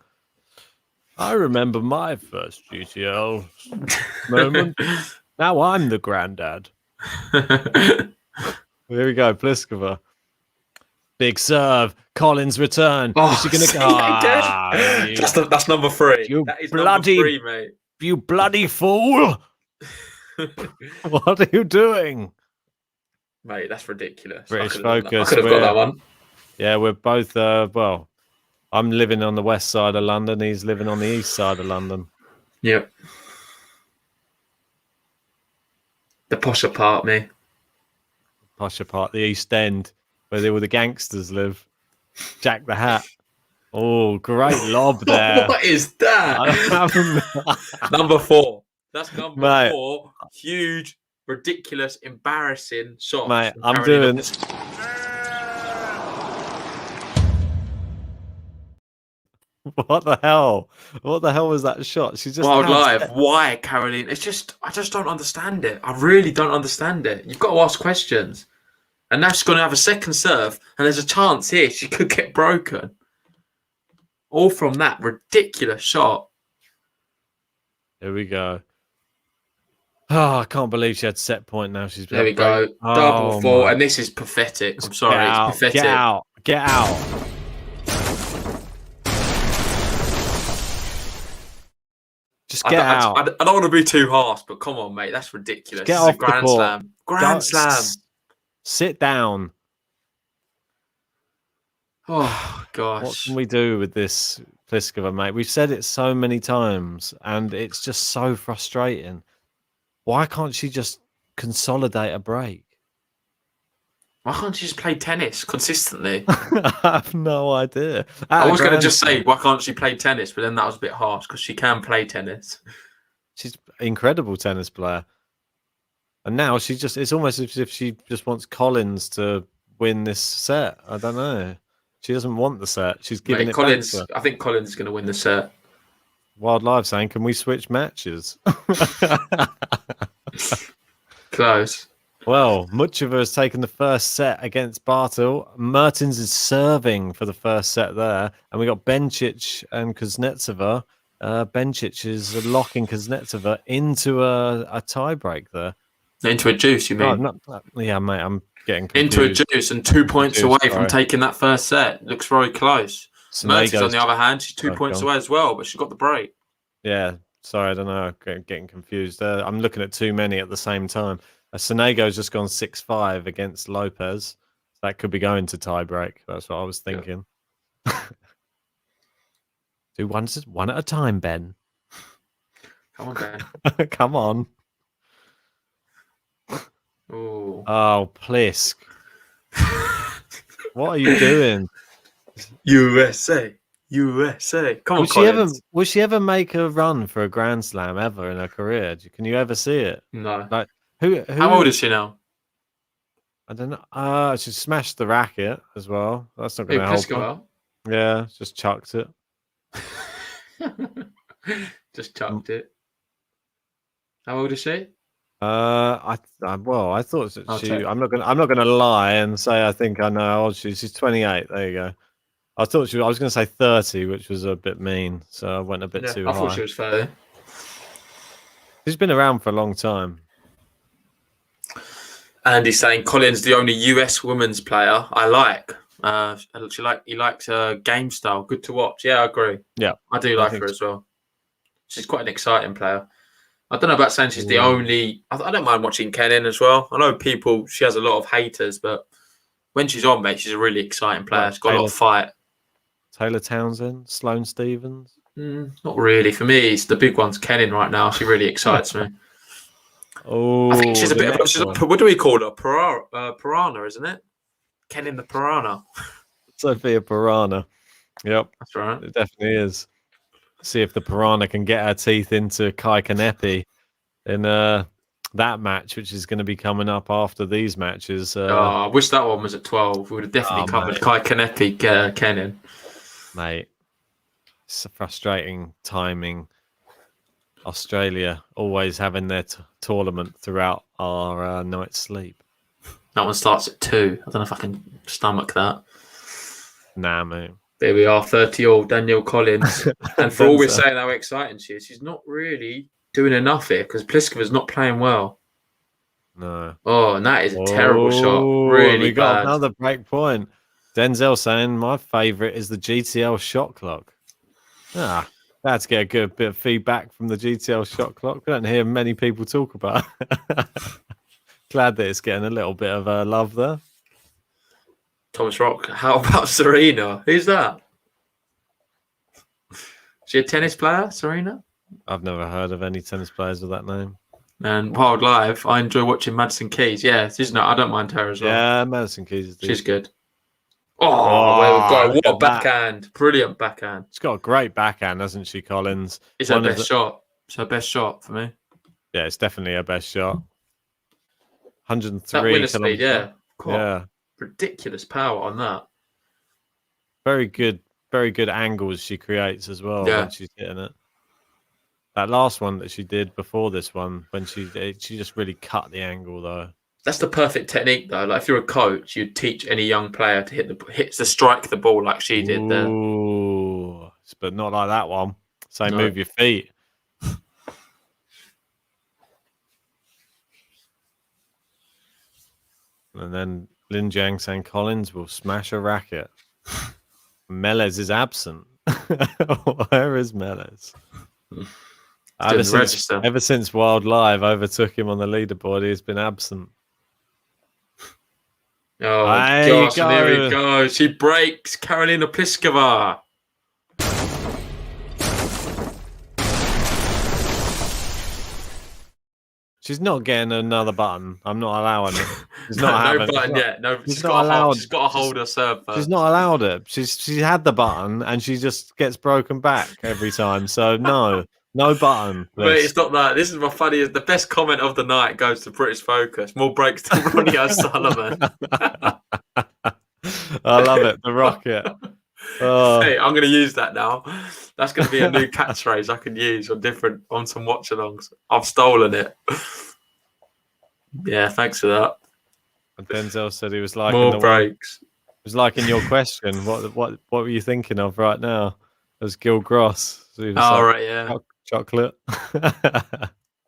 I remember my first GTL moment. Now I'm the granddad. Here we go, Pliskova. Big serve. Collins return. Is she going to go? That's number 3. That is number 3, mate. You bloody fool. What are you doing? Mate, that's ridiculous. British focus. I could have got that one. Yeah, we're both, I'm living on the west side of London. He's living on the east side of London. Yep. The posher part, me. Posher part, the East End, where all the gangsters live. Jack the Hat. Oh, great lob there. What is that? Number 4. That's number Mate. 4. Huge, ridiculous, embarrassing shot. Mate, I'm doing... What the hell? What the hell was that shot? She just Wild Live. Why, Karolina? I just don't understand it. I really don't understand it. You've got to ask questions. And now she's going to have a second serve, and there's a chance here she could get broken. All from that ridiculous shot. Here we go. Oh, I can't believe she had set point now. She's there we go. Double fault, and this is pathetic. I'm sorry, it's pathetic. Get out. Get out. Just get out. I don't want to be too harsh, but come on, mate. That's ridiculous. Get off the Grand Slam. Grand Slam. Sit down. Oh, gosh. What can we do with this Pliskova, mate? We've said it so many times, and it's just so frustrating. Why can't she just consolidate a break? Why can't she just play tennis consistently? I have no idea. I was going to just say, why can't she play tennis? But then that was a bit harsh because she can play tennis. She's an incredible tennis player. And now it's almost as if she just wants Collins to win this set. I don't know. She doesn't want the set. She's giving it Collins. back to her. I think Collins is going to win the set. Wild Live saying, can we switch matches? Close. Well, Muchova has taken the first set against Bartel. Mertens is serving for the first set there. And we got Bencic and Kuznetsova. Bencic is locking Kuznetsova into a tiebreak there. Into a juice, you mean? Yeah, mate, I'm getting confused. Into a juice and 2 points away from taking that first set. Looks very close. Mertens, on the other hand, she's 2 points away as well, but she got the break. Yeah, sorry, I don't know. I'm getting confused. I'm looking at too many at the same time. Sonego's just gone 6-5 against Lopez. That could be going to tiebreak. That's what I was thinking. Yeah. Do one at a time, Ben. Come on, Ben. Come on. Ooh. Oh, Plisk. What are you doing? USA. Come on, will she ever make a run for a Grand Slam ever in her career? Can you ever see it? No. Like who How old is she now? I don't know. She smashed the racket as well. That's not going to help her. Yeah, just chucked it. Just chucked it. How old is she? I thought that she. I'm not gonna lie and say I think I know how old she is. She's 28. There you go. I was going to say 30, which was a bit mean, so I went a bit too high. I thought she was 30. She's been around for a long time. Andy's saying Collins the only US women's player I like. He likes her game style. Good to watch. Yeah, I agree. Yeah, I do like her as well. She's quite an exciting player. I don't know about saying she's the only. I don't mind watching Kenin as well. I know she has a lot of haters, but when she's on, mate, she's a really exciting player. She's got a lot of fight. Taylor Townsend, Sloane Stephens. Not really. For me, it's the big one's Kenin right now. She really excites me. Oh, I think she's a bit of what do we call her? Piranha, isn't it? Kenin the Piranha. Sophia Piranha. Yep. That's right. It definitely is. See if the Piranha can get her teeth into Kai Kanepi in that match, which is going to be coming up after these matches. I wish that one was at 12. We would have definitely covered Kai Kanepi, Kenin. Mate, it's a frustrating timing. Australia always having their tournament throughout our night's sleep. That one starts at 2. I don't know if I can stomach that. Nah, mate. There we are, 30-year-old Danielle Collins. And for all we're saying how exciting she is, she's not really doing enough here because Pliskova's not playing well. No. Oh, and that is a terrible shot. Really we got bad. Another break point. Denzel saying my favourite is the GTL shot clock. Let's get a good bit of feedback from the GTL shot clock. We don't hear many people talk about it. Glad that it's getting a little bit of love there. Thomas Rock. How about Serena? Who's that? She a tennis player, Serena? I've never heard of any tennis players with that name. And Wildlife, I enjoy watching Madison Keys. Yeah, she's not. I don't mind her as well. Yeah, Madison Keys is She's decent. good. Oh, well, we've got look what a at that. backhand! Brilliant backhand. She's got a great backhand, hasn't she, Collins? It's her best shot. It's her best shot for me. Yeah, it's definitely her best shot. 103 That winner speed, kilometers. yeah. Yeah. Ridiculous power on that. Very good angles she creates as well Yeah. when she's hitting it. That last one that she did before this one, when she just really cut the angle though. That's the perfect technique though. Like if you're a coach, you'd teach any young player to strike the ball like she did there. Ooh, but not like that one. Say No. move your feet. And then Lin Jiang San Collins will smash a racket. Melez is absent. Where is Melez? Ever since Wild Live overtook him on the leaderboard, he's been absent. Oh, There gosh, and here we go. She breaks Karolina Pliskova. She's not getting another button. I'm not allowing it. She's not No having button it. yet. No, She's she's not allowed. She's got to hold her serve first. She's not allowed it. She had the button and she just gets broken back every time. So no button. But it's not that. This is my funniest. The best comment of the night goes to British Focus. More breaks than Ronnie O'Sullivan. I love it. The rocket. Oh. Hey, I'm going to use that now. That's going to be a new catchphrase I can use on some watch-alongs. I've stolen it. Yeah, thanks for that. And Denzel said he was liking More the breaks. He was liking your question. What were you thinking of right now? It was Gil Gross. So he was Right, yeah. Chocolate.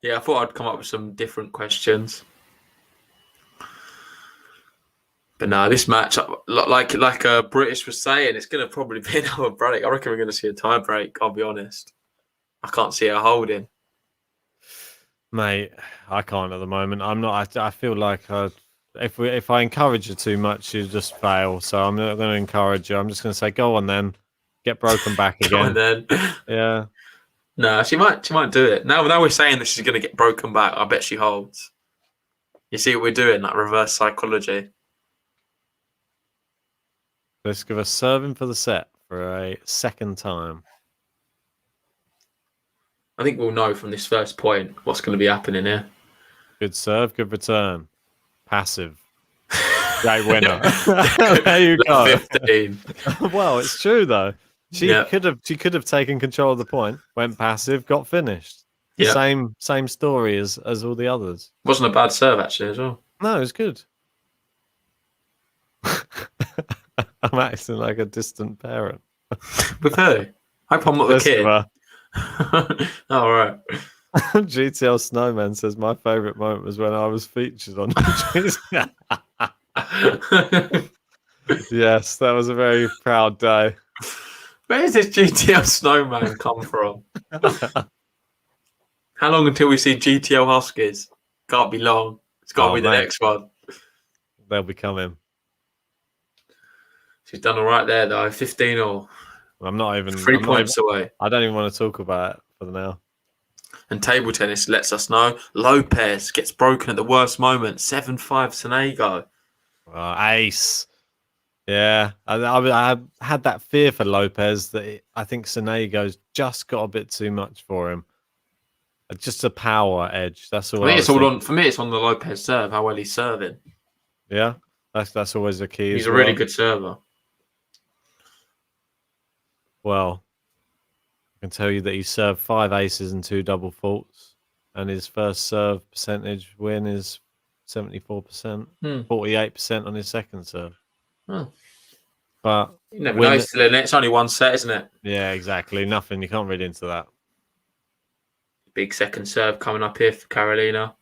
Yeah, I thought I'd come up with some different questions. But no, this match, like British was saying, it's going to probably be another break. I reckon we're going to see a tie break, I'll be honest. I can't see her holding. Mate, I can't at the moment. I'm not. I feel like if I encourage her too much, she'll just fail. So I'm not going to encourage her. I'm just going to say, go on then, get broken back again. Go on then. Yeah. No, she might do it. Now we're saying that she's going to get broken back. I bet she holds. You see what we're doing? Like reverse psychology. Let's give her serving for the set for a second time. I think we'll know from this first point what's going to be happening here. Good serve, good return. Passive. Great winner. There you go. 15. Well, it's true though. She could have taken control of the point, went passive, got finished. Yeah. Same story as all the others. Wasn't a bad serve actually as well. No, it was good. I'm acting like a distant parent. With who? Hope I'm not the kid. All right. GTL Snowman says my favourite moment was when I was featured on Yes, that was a very proud day. Where does this GTL Snowman come from? How long until we see GTL Huskies? Can't be long. It's got to be the next one. They'll be coming. She's done all right there, though. 15 all. I'm not even 3 points away. I don't even want to talk about it for now. And table tennis lets us know Lopez gets broken at the worst moment. 7-5 Sonego. Ace. Yeah, I had that fear for Lopez that I think Sonego's just got a bit too much for him. Just a power edge. That's all. I think it's all on. For me, it's on the Lopez serve. How well he's serving. Yeah, that's always the key. He's a really good server. Well, I can tell you that he served 5 aces and 2 double faults, and his first serve percentage win is 74%, 48% on his second serve. Oh. But you never know. Still in it. It's only one set, isn't it? Yeah, exactly. Nothing. You can't read into that. Big second serve coming up here for Karolina.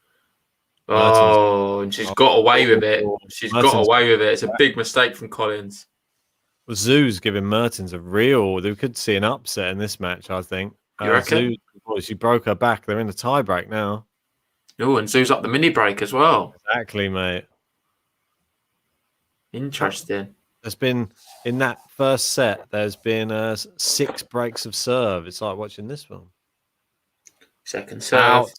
Oh, and she's got away with it. She's got away with it. It's a big mistake from Collins. Zoo's giving Mertens a real. They could see an upset in this match, I think. You reckon? She broke her back. They're in the tie break now. Oh, and Zoo's up the mini break as well. Exactly, mate. Interesting. there's been in that first set. There's been 6 breaks of serve. It's like watching this one. Second serve. Out.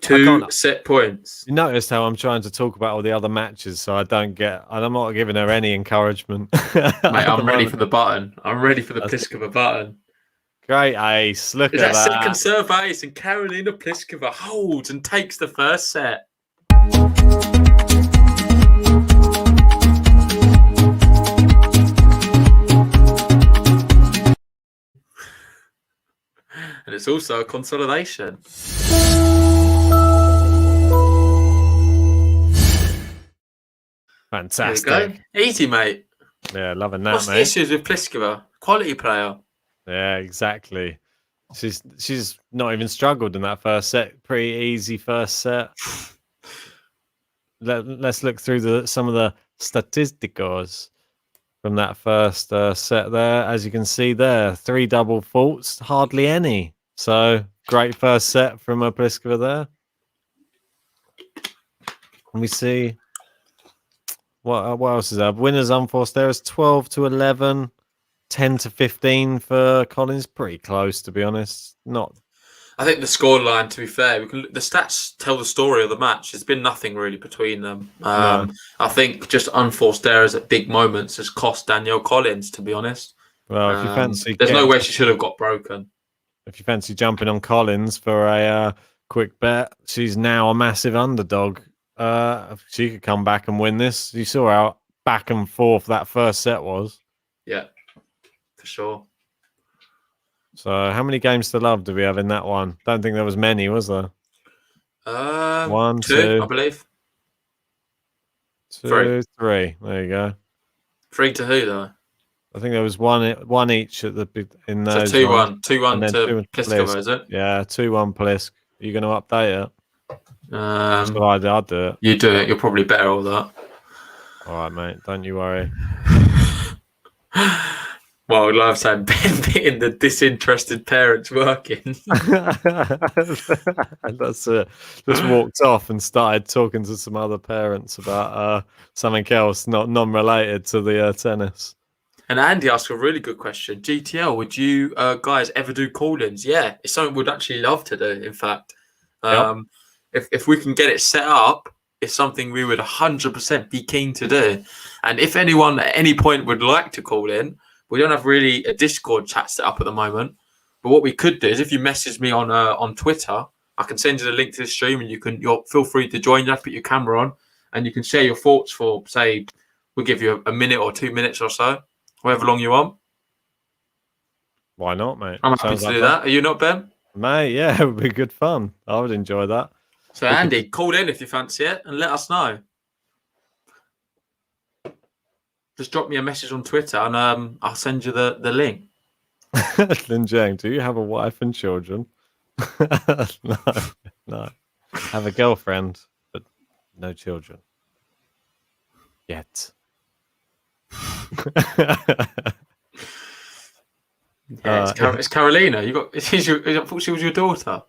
2 set points. You noticed how I'm trying to talk about all the other matches, so I'm not giving her any encouragement. Mate, I'm ready for the button. I'm ready for the Pliskova button. Great ace. Look Is at that. Second serve ace, and Karolina Pliskova holds and takes the first set. And it's also a consolidation. Fantastic. Easy, mate. Yeah, loving that, What's mate. the issues with Pliskova? Quality player. Yeah, exactly. She's not even struggled in that first set. Pretty easy first set. Let's look through some of the statisticals from that first set there. As you can see there, 3 double faults, hardly any. So great first set from Pliskova there. And we see what else is there? Winners unforced there is 12-11, 10-15 for Collins. Pretty close, to be honest. Not. I think the scoreline, to be fair, the stats tell the story of the match. There's been nothing really between them. No. I think just unforced errors at big moments has cost Danielle Collins, to be honest. Well, if you fancy, there's no way she should have got broken. If you fancy jumping on Collins for a quick bet, she's now a massive underdog. She could come back and win this. You saw how back and forth that first set was. Yeah, for sure. So how many games to love do we have in that one? Don't think there was many, was there? 1, 2, 2, I believe. 2, 3. There you go. 3 to who though? I think there was one each at in those. So 2-1 to Pliskova, Plisk. is it? Yeah, 2-1 Plisk. Are you going to update it? I'll do it. You do it. You're probably better at that. All right, mate. Don't you worry. Well, I'd love saying Ben being the disinterested parents working. That's it. Just walked off and started talking to some other parents about something else, not non-related to the tennis. And Andy asked a really good question. GTL, would you guys ever do call-ins? Yeah, it's something we'd actually love to do, in fact. If we can get it set up, it's something we would 100% be keen to do. And if anyone at any point would like to call in, we don't have really a Discord chat set up at the moment. But what we could do is if you message me on Twitter, I can send you the link to the stream and you'll feel free to join. You have to put your camera on and you can share your thoughts for, say, we'll give you a minute or 2 minutes or so, however long you want. Why not, mate? I'm happy to do that. Are you not, Ben? Mate, yeah, it would be good fun. I would enjoy that. So, Andy, call in if you fancy it and let us know. Just drop me a message on Twitter and I'll send you the link. Lin Jiang, do you have a wife and children? No. Have a girlfriend, but no children. Yet. Yeah, it's Karolina. I thought she was your daughter.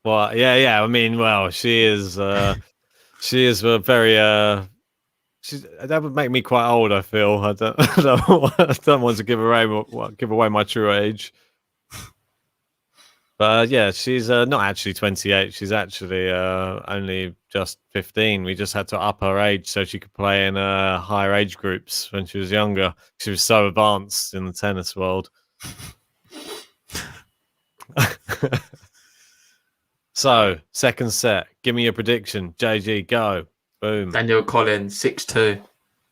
Well, yeah. I mean, well, she is a very. That would make me quite old. I feel. I don't want to give away my true age. But yeah, she's not actually 28. She's actually only just 15. We just had to up her age so she could play in higher age groups when she was younger. She was so advanced in the tennis world. So, second set. Give me your prediction. JG, go. Boom. Danielle Collins, 6-2.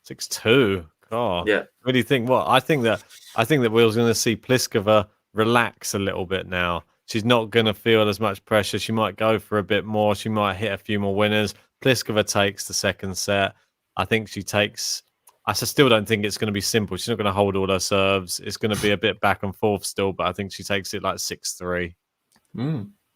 6-2. God. Yeah. What do you think? What I think that we're going to see Pliskova relax a little bit now. She's not going to feel as much pressure. She might go for a bit more. She might hit a few more winners. Pliskova takes the second set. I think she takes. I still don't think it's going to be simple. She's not going to hold all her serves. It's going to be a bit back and forth still, but I think she takes it like 6-3.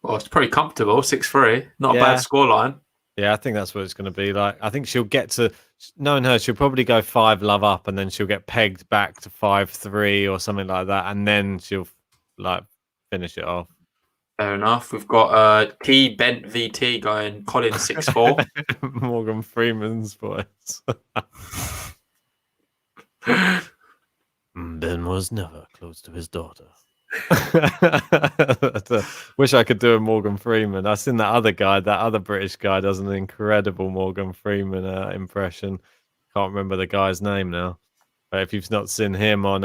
Well, it's pretty comfortable, 6-3. Not a bad scoreline. Yeah, I think that's what it's going to be like. I think she'll get to, knowing her, she'll probably go 5-love up and then she'll get pegged back to 5-3 or something like that. And then she'll like finish it off. Fair enough. We've got T Bent VT going Collins 6-4. Morgan Freeman's voice. Ben was never close to his daughter. Wish I could do a Morgan Freeman. I've seen that other guy, that other British guy, does an incredible Morgan Freeman impression. Can't remember the guy's name now. But if you've not seen him on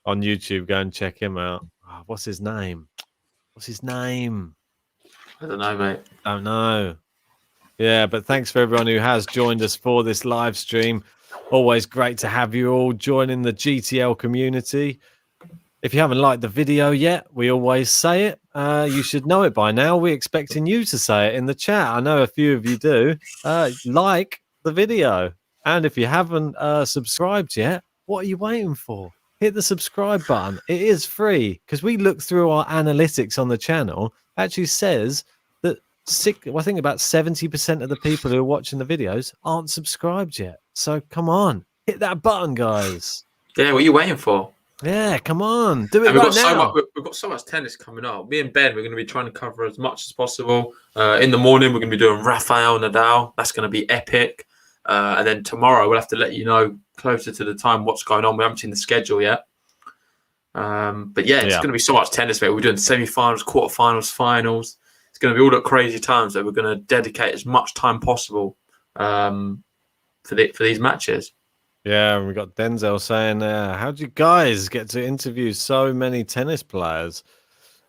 YouTube, go and check him out. Oh, what's his name? I don't know, mate. Don't know. Yeah, but thanks for everyone who has joined us for this live stream. Always great to have you all joining the GTL community. If you haven't liked the video yet, we always say it. You should know it by now. We're expecting you to say it in the chat. I know a few of you do. Like the video. And if you haven't subscribed yet, what are you waiting for? Hit the subscribe button. It is free because we look through our analytics on the channel. It actually says that I think about 70% of the people who are watching the videos aren't subscribed yet. So come on, hit that button, guys. Yeah, what are you waiting for? Yeah, come on, do it And right now. We've got so much tennis coming up. Me and Ben, we're going to be trying to cover as much as possible. In the morning, we're going to be doing Rafael Nadal. That's going to be epic. And then tomorrow, we'll have to let you know closer to the time what's going on. We haven't seen the schedule yet. But yeah, it's going to be so much tennis, mate. We're doing semi-finals, quarterfinals, finals. It's going to be all at crazy times. So we're going to dedicate as much time possible for these matches. Yeah, and we got Denzel saying, how'd you guys get to interview so many tennis players?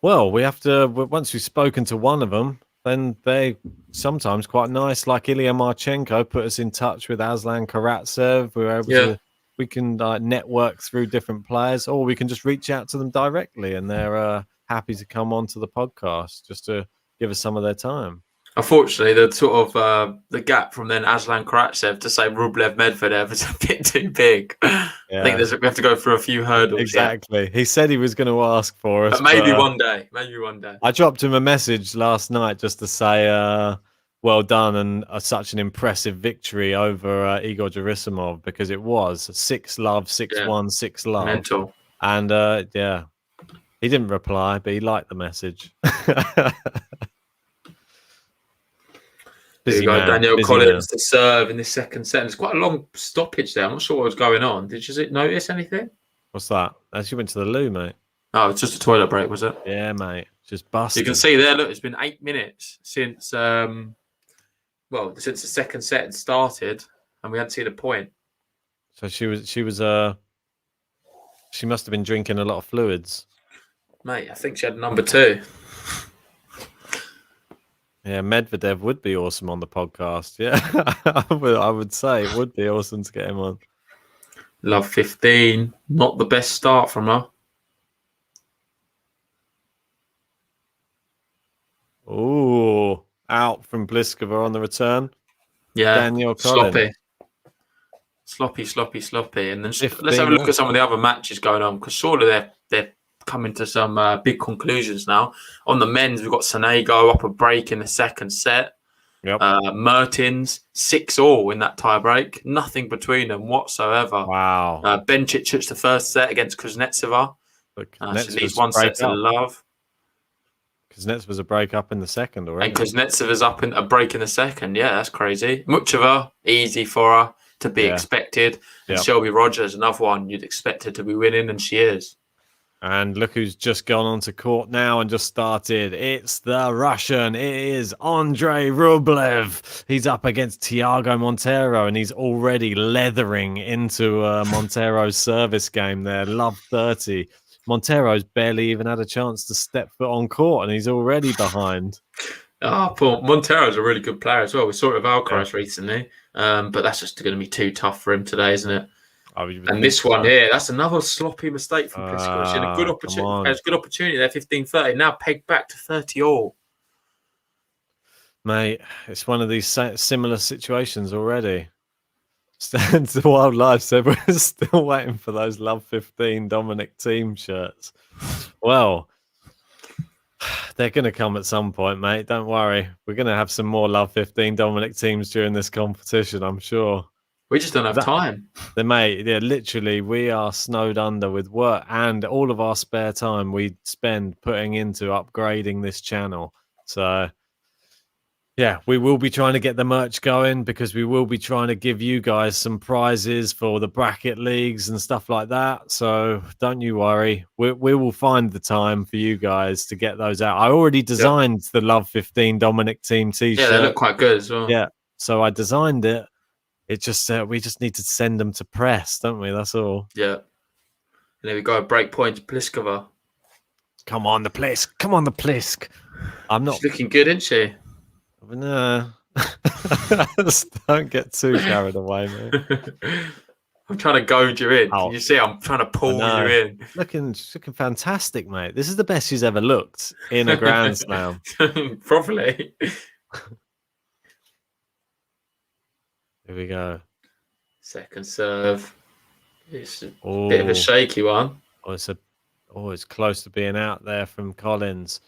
Well, we have to, once we've spoken to one of them, then they sometimes quite nice, like Ilya Marchenko put us in touch with Aslan Karatsev. We were able to, we can network through different players, or we can just reach out to them directly, and they're happy to come onto the podcast just to give us some of their time. Unfortunately, the sort of the gap from then Aslan Karatsev to say Rublev Medvedev is a bit too big. Yeah. I think we have to go through a few hurdles. Exactly. He said he was going to ask for us. But maybe one day. Maybe one day. I dropped him a message last night just to say, well done and such an impressive victory over Igor Gerasimov, because it was 6-love, 6-1, 6-love. Mental. And he didn't reply, but he liked the message. There you go, Danielle Collins to serve in the second set. It's quite a long stoppage there. I'm not sure what was going on. Did you notice anything? What's that? As you went to the loo, mate. Oh, it's just a toilet break, was it? Yeah, mate. Just busted. You can see there, look, it's been 8 minutes since since the second set had started, and we hadn't seen a point. So she must have been drinking a lot of fluids. Mate, I think she had number 2. Yeah, Medvedev would be awesome on the podcast. Yeah, I would say it would be awesome to get him on. Love 15. Not the best start from her. Ooh, out from Pliskova on the return. Yeah, Danielle Collins. Sloppy. And then let's have a look at some of the other matches going on, because surely they're coming to some big conclusions now. On the men's, we've got Sonego up a break in the second set. Yep. Mertens 6-all in that tie break. Nothing between them whatsoever. Wow. Bencic the first set against Kuznetsova. She needs one set to love. Kuznetsova's a break up in the second already. And Kuznetsova's up in a break in the second. Yeah, that's crazy. Muchova, easy for her to be expected. And Shelby Rogers, another one you'd expect her to be winning, and she is. And look who's just gone onto court now and just started. It's the Russian. It is Andrey Rublev. He's up against Thiago Monteiro, and he's already leathering into Montero's service game there. Love 30. Monteiro's barely even had a chance to step foot on court, and he's already behind. Paul Monteiro's a really good player as well. We saw it with Alcaraz recently, but that's just going to be too tough for him today, isn't it? And this one here, that's another sloppy mistake from Pliskova. She had a good opportunity. Has a good opportunity there, 15-30. Now pegged back to 30-all. Mate, it's one of these similar situations already. Stands the Wildlife said we're still waiting for those Love 15 Dominic team shirts. Well, they're going to come at some point, mate. Don't worry. We're going to have some more Love 15 Dominic teams during this competition, I'm sure. We just don't have time. Mate, yeah, literally, we are snowed under with work, and all of our spare time we spend putting into upgrading this channel. So Yeah, we will be trying to get the merch going because we will be trying to give you guys some prizes for the bracket leagues and stuff like that. So don't you worry. We will find the time for you guys to get those out. I already designed the Love 15 Dominic Team t-shirt. Yeah, they look quite good as well. Yeah, so I designed it. It just we just need to send them to press, don't we? That's all. Yeah. And there we go. Break point to Pliskova. Come on, the Plisk. Come on, the Plisk. I'm not. She's looking good, isn't she? No. Don't get too carried away, mate. I'm trying to goad you in. Oh. Can you see I'm trying to pull you in? She's looking fantastic, mate. This is the best she's ever looked in a Grand Slam. Probably. Here we go. Second serve. It's a bit of a shaky one. It's close to being out there from Collins.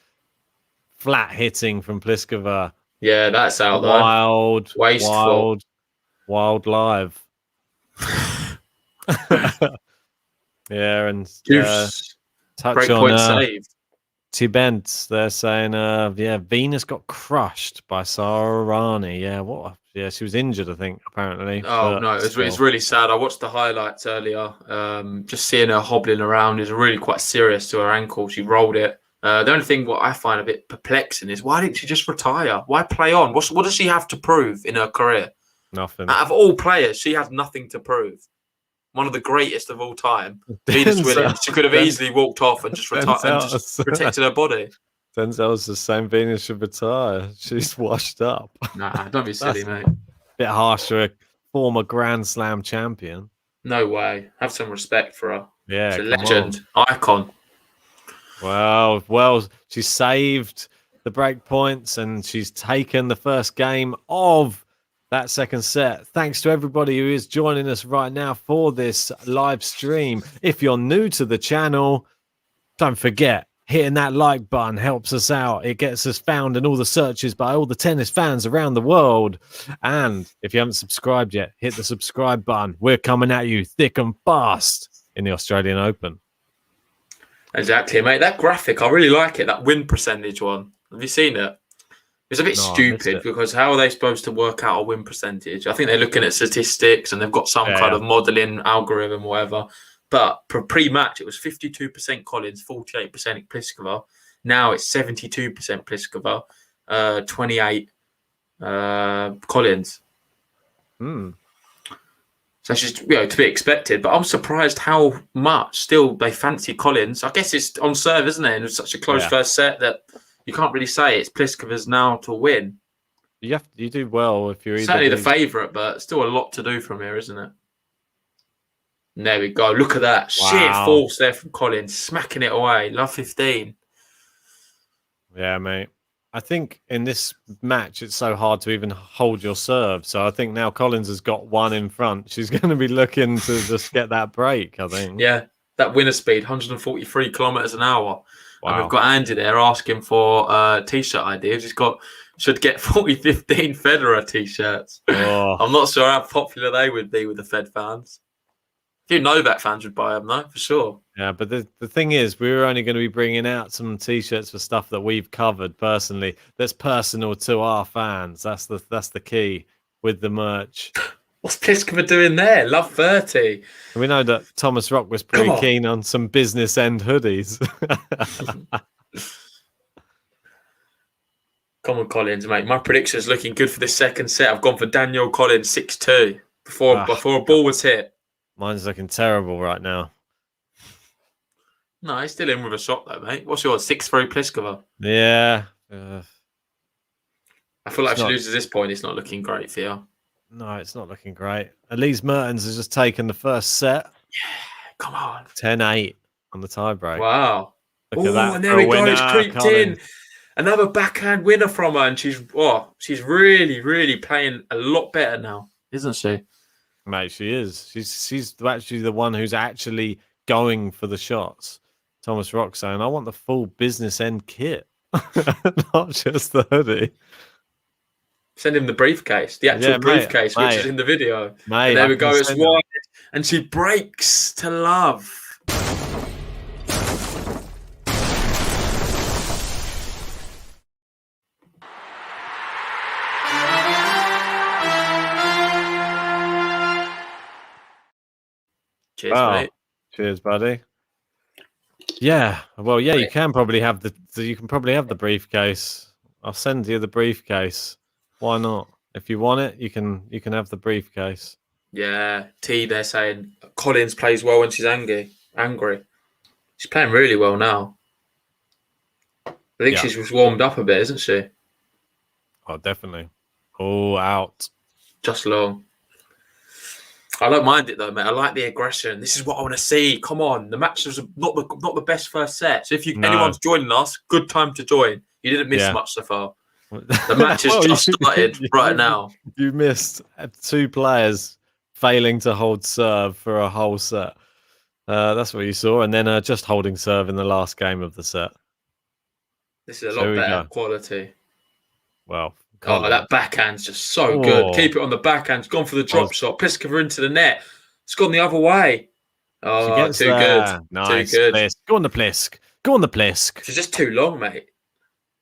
Flat hitting from Pliskova. Yeah, that's out there. Wild, wasteful, wild live. Yeah, and touch break on point saved. Tibent. They're saying, Venus got crushed by Sara Rani. Yeah, what? Yeah, she was injured, I think, apparently. Oh no, it's really sad. I watched the highlights earlier. Just seeing her hobbling around is really quite serious to her ankle. She rolled it. The only thing what I find a bit perplexing is why didn't she just retire? Why play on? What does she have to prove in her career? Nothing. Out of all players, she has nothing to prove. One of the greatest of all time. Venus Williams. She could have easily walked off and just retired and just protected her body. Denzel's the same. Venus should retire. She's washed up. Nah, don't be silly, mate. Bit harsh for a former Grand Slam champion. No way. Have some respect for her. Yeah, she's a legend, icon. Well, she saved the break points and she's taken the first game of that second set. Thanks to everybody who is joining us right now for this live stream. If you're new to the channel, don't forget, hitting that like button helps us out. It gets us found in all the searches by all the tennis fans around the world. And if you haven't subscribed yet, hit the subscribe button. We're coming at you thick and fast in the Australian Open. Exactly, mate. That graphic, I really like it. That win percentage one. Have you seen it? It's a bit stupid because how are they supposed to work out a win percentage? I think they're looking at statistics and they've got some kind of modelling algorithm or whatever. But for pre-match, it was 52% Collins, 48% Pliskova. Now it's 72% Pliskova, 28 Collins. So it's just to be expected. But I'm surprised how much still they fancy Collins. I guess it's on serve, isn't it? And it was such a close first set that you can't really say it's Pliskova's now to win. You do well if you're certainly the favourite, but still a lot to do from here, isn't it? And there we go. Look at that. Wow. Sheer force there from Collins. Smacking it away. Love 15. Yeah, mate. I think in this match, it's so hard to even hold your serve. So I think now Collins has got one in front. She's going to be looking to just get that break, I think. Yeah, that winner speed, 143 kilometres an hour. Wow. And we've got Andy there asking for T-shirt ideas. Should get 40-15 Federer T-shirts. Oh. I'm not sure how popular they would be with the Fed fans. A few Novak fans would buy them, though, for sure. Yeah, but the thing is, we're only going to be bringing out some T-shirts for stuff that we've covered personally. That's personal to our fans. That's the key with the merch. What's Pliskova doing there? Love 30. And we know that Thomas Rock was pretty keen on some business end hoodies. Come on, Collins, mate. My prediction is looking good for this second set. I've gone for Danielle Collins 6-2 before a ball was hit. Mine's looking terrible right now. No, he's still in with a shot, though, mate. What's yours? 6-3 Pliskova. Yeah. I feel like if she loses this point, it's not looking great for you. No, it's not looking great. Elise Mertens has just taken the first set. Yeah, come on. 10-8 on the tiebreak. Wow. Look at that. And there we go. It's creeped in. Another backhand winner from her, and she's really, really playing a lot better now, isn't she? Mate, she is. She's actually the one who's actually going for the shots. Thomas Rock saying, I want the full business end kit, not just the hoodie. Send him the briefcase, the actual briefcase, which is in the video. Mate, and there we go. It's wide, and she breaks to love. Cheers, Wow. mate. Cheers, buddy. Yeah. Well, yeah, you can probably have the briefcase. I'll send you the briefcase. Why not? If you want it, you can have the briefcase. Yeah, they're saying Collins plays well when she's angry. She's playing really well now. I think she's just warmed up a bit, isn't she? Oh, definitely. Oh, out. Just long. I don't mind it though, mate. I like the aggression. This is what I want to see. Come on, the match was not the best first set. So if anyone's joining us, good time to join. You didn't miss much so far. The match has just started right now. You missed 2 players failing to hold serve for a whole set. That's what you saw, and then just holding serve in the last game of the set. This is a lot better quality. Well, that backhand's just so good. Keep it on the backhand. It's gone for the drop shot. Pliskova into the net. It's gone the other way. Oh, too good. Nice. Too good. Plisk. Go on the Plisk. Go on the Plisk. She's just too long, mate.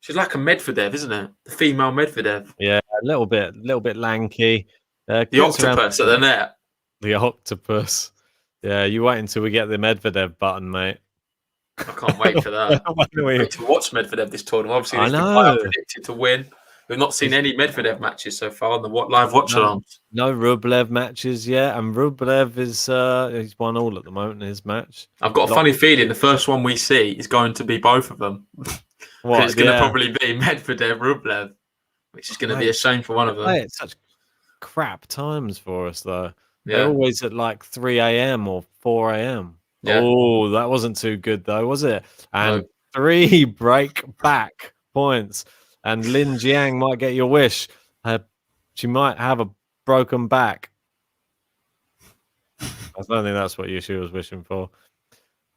She's like a Medvedev, isn't it? The female Medvedev. Yeah, a little bit lanky. The octopus at the net. The octopus. Yeah, you wait until we get the Medvedev button, mate. I can't wait for that. I wait to watch Medvedev this tournament. Obviously, he's the player predicted to win. We've not seen any Medvedev matches so far on the live watch-alongs. No Rublev matches yet, and Rublev is he's won all at the moment in his match. I've got a funny feeling the first one we see is going to be both of them. It's going to probably be Medvedev, Rublev, which is going to be a shame for one of them. It's such crap times for us, though. Yeah. They're always at like 3 a.m. or 4 a.m. Yeah. Oh, that wasn't too good, though, was it? And 3 break back points. And Lin Jiang might get your wish. She might have a broken back. I don't think that's what she was wishing for.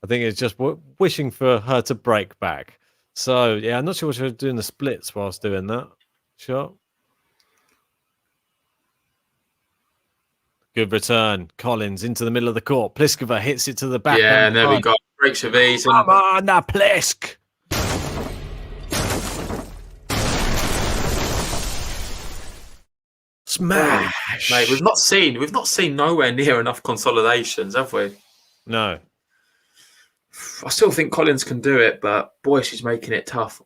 I think it's just wishing for her to break back. So, yeah, I'm not sure what she was doing the splits whilst doing that. Sure. Good return. Collins into the middle of the court. Pliskova hits it to the back. Yeah, and there we go. Breaks of ease. Come on, that Plisk. Smash. Mate, we've not seen nowhere near enough consolidations, have we? No. I still think Collins can do it, but boy, she's making it tough.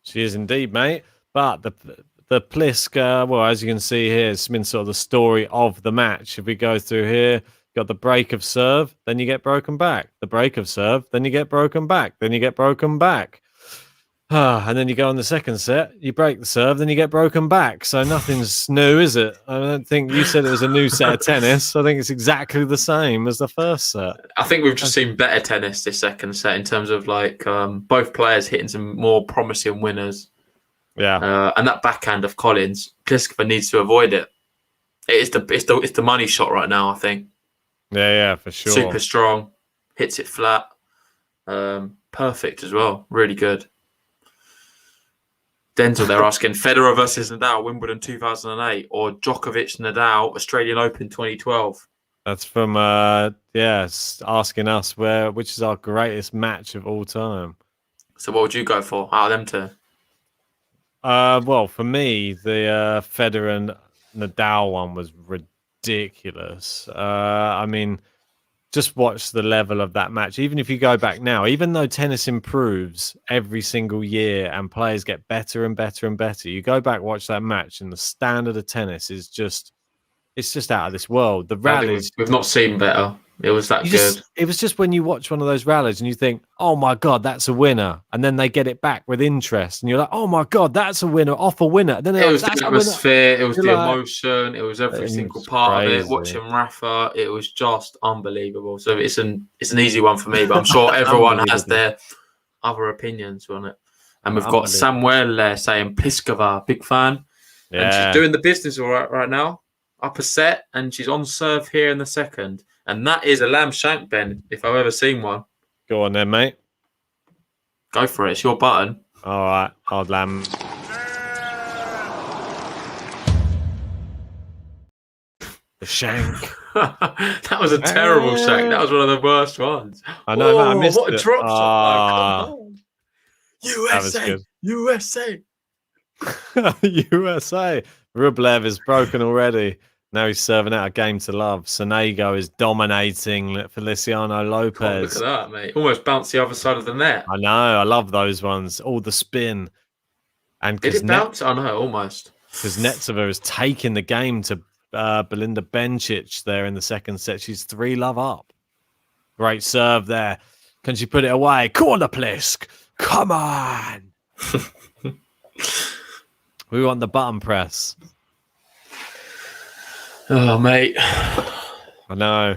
She is indeed, mate. But the Plisk, well, as you can see here, it's been sort of the story of the match. If we go through here, got the break of serve, then you get broken back. The break of serve, then you get broken back. Then you get broken back. And then you go on the second set, you break the serve, then you get broken back. So nothing's new, is it? I don't think you said it was a new set of tennis. I think it's exactly the same as the first set. I think we've just seen better tennis this second set in terms of like both players hitting some more promising winners. Yeah, and that backhand of Collins, Pliskova needs to avoid it. It's the money shot right now, I think. Yeah, for sure. Super strong, hits it flat, perfect as well. Really good. Denzel, they're asking Federer versus Nadal, Wimbledon 2008, or Djokovic Nadal, Australian Open 2012. That's from asking us which is our greatest match of all time. So what would you go for out of them two? Well, for me, the Federer and Nadal one was ridiculous. I mean, just watch the level of that match. Even if you go back now, even though tennis improves every single year and players get better and better and better, you go back, watch that match, and the standard of tennis is it's just out of this world. The rallies we've not seen better. It was that good. It was just when you watch one of those rallies and you think, oh my God, that's a winner. And then they get it back with interest. And you're like, oh my God, that's a winner, off a winner. And then it was the atmosphere, it was the emotion, it was every single part of it. Watching Rafa, it was just unbelievable. So it's an easy one for me, but I'm sure everyone has their other opinions on it. And we've got Samuel there saying Pliskova, big fan. Yeah. And she's doing the business all right now. Up a set, and she's on serve here in the second. And that is a lamb shank, Ben, if I've ever seen one. Go on then, mate. Go for it. It's your button. All right. Hard lamb. The shank. That was a terrible shank. That was one of the worst ones. I know, man. I missed what a drop shot. Come on. USA. USA. USA. Rublev is broken already. Now he's serving out a game to love. Sonego is dominating Feliciano God, Lopez. look at that, mate. Almost bounced the other side of the net. I know. I love those ones. All the spin. And Did it bounce? Oh, no, almost. Because Netsova is taking the game to Belinda Bencic there in the second set. She's 3-love up. Great serve there. Can she put it away? Corner Plisk. Come on. We want the button press. Oh, mate. I know.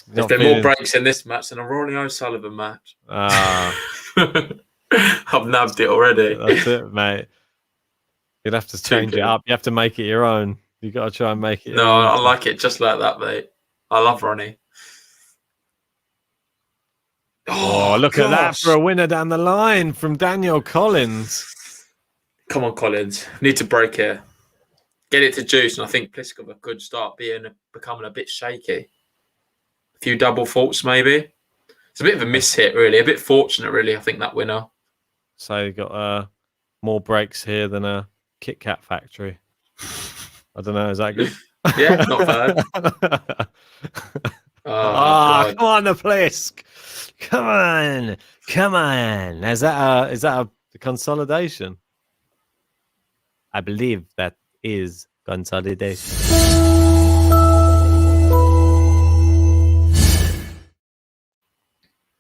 There's been more breaks in this match than a Ronnie O'Sullivan match. I've nabbed it already. That's it, mate. You'd have to change it up. You have to make it your own. You got to try and make it your own. I like it just like that, mate. I love Ronnie. Oh, look at that for a winner down the line from Danielle Collins. Come on, Collins. Need to break here. Get it to juice, and I think Pliskova could start becoming a bit shaky. A few double faults, maybe. It's a bit of a miss hit, really. A bit fortunate, really, I think, that winner. So you got more breaks here than a Kit Kat factory. I don't know. Is that good? Yeah, not bad. Come on, the Plisk. Come on. Is that a consolidation? I believe that is consolidation.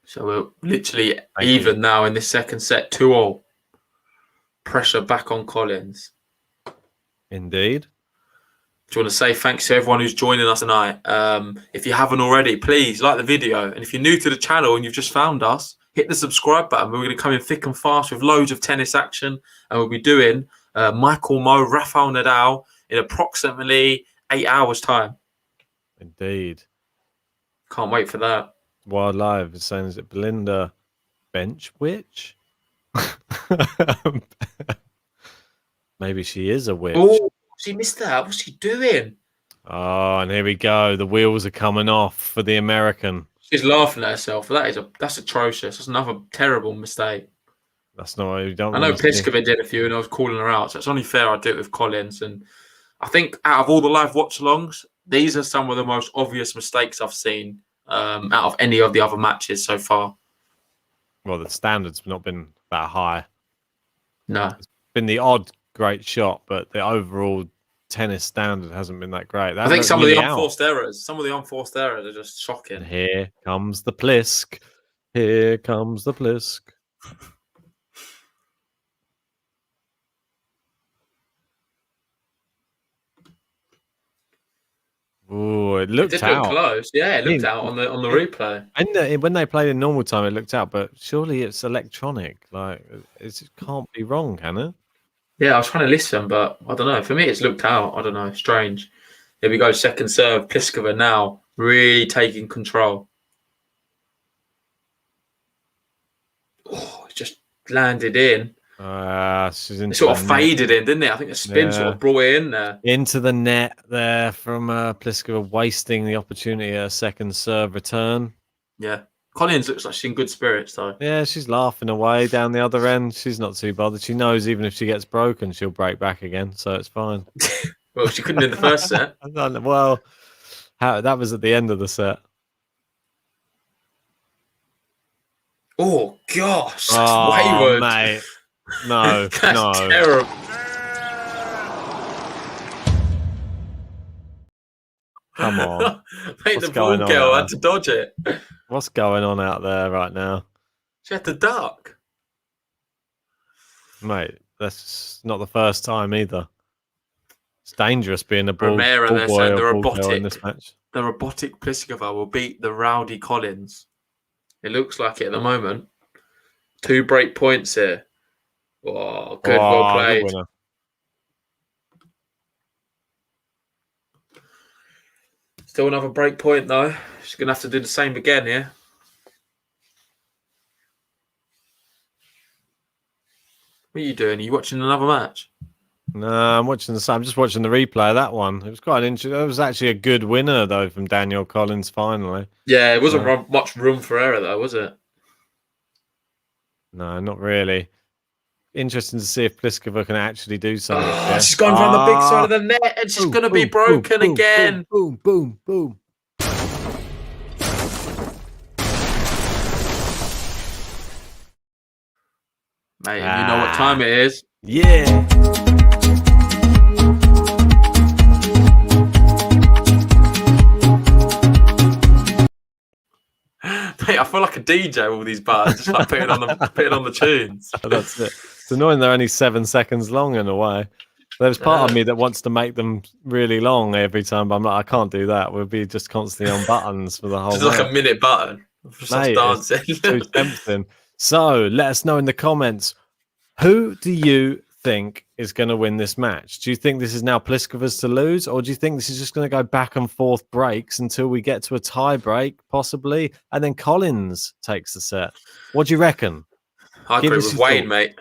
So we're literally even now in this second set, 2-2. Pressure back on Collins. Indeed. Do you want to say thanks to everyone who's joining us tonight? If you haven't already, please like the video. And if you're new to the channel and you've just found us, hit the subscribe button. We're going to come in thick and fast with loads of tennis action. And we'll be doing Michael Moe, Rafael Nadal in approximately 8 hours' time. Indeed. Can't wait for that. Wild Live is saying, is it Belinda Bench Witch? Maybe she is a witch. Oh, she missed that. What's she doing? Oh, and here we go. The wheels are coming off for the American. She's laughing at herself. That's atrocious. That's another terrible mistake. That's not what you don't. I know Pliskova did a few, and I was calling her out. So it's only fair I do it with Collins. And I think out of all the live watch-alongs, these are some of the most obvious mistakes I've seen out of any of the other matches so far. Well, the standard's not been that high. No, it's been the odd great shot, but the overall tennis standard hasn't been that great. I think some of the unforced errors are just shocking. And here comes the Plisk. Here comes the Plisk. Oh, it looked out. Look close. Yeah, it looked out on the replay. And when they played in normal time, it looked out. But surely it's electronic. Like it can't be wrong, can it? Yeah, I was trying to listen, but I don't know. For me, it's looked out. I don't know. Strange. Here we go. Second serve. Pliskova now really taking control. Oh, it just landed in. She's it sort of faded in, didn't it? I think the spin sort of brought it in there. Into the net there from Pliskova, wasting the opportunity at a second serve return. Yeah. Collins looks like she's in good spirits, though. Yeah, she's laughing away down the other end. She's not too bothered. She knows even if she gets broken, she'll break back again, so it's fine. Well, she couldn't in the first set. Well, that was at the end of the set. Oh, gosh. That's wayward. Mate. No, That's no. Terrible. Come on. Mate, the ball girl had to dodge it. What's going on out there right now? She had to duck. Mate, that's not the first time either. It's dangerous being a ball boy they're or saying ball girl in this match. The robotic Pliskova will beat the rowdy Collins. It looks like it at the moment. 2 break points here. Oh, good, well played. Good winner. Still another break point, though. She's going to have to do the same again here. What are you doing? Are you watching another match? No, I'm just watching the replay of that one. It was quite interesting. It was actually a good winner, though, from Danielle Collins, finally. Yeah, it wasn't much room for error, though, was it? No, not really. interesting to see if Pliskova can actually do something. Oh, she's gone from the big side of the net, and she's going to be broken again. Boom, boom, boom. Mate, you know what time it is. Yeah. Mate, I feel like a DJ with all these bars, just like putting on the tunes. That's it. It's annoying they're only 7 seconds long in a way. There's part of me that wants to make them really long every time, but I'm like, I can't do that. We'll be just constantly on buttons for the whole. Just like a minute button. Just Mate, dancing. it's too tempting. So let us know in the comments, who do you think is going to win this match? Do you think this is now Pliskova's to lose, or do you think this is just going to go back and forth breaks until we get to a tie break, possibly, and then Collins takes the set? What do you reckon? I agree with Wayne, mate.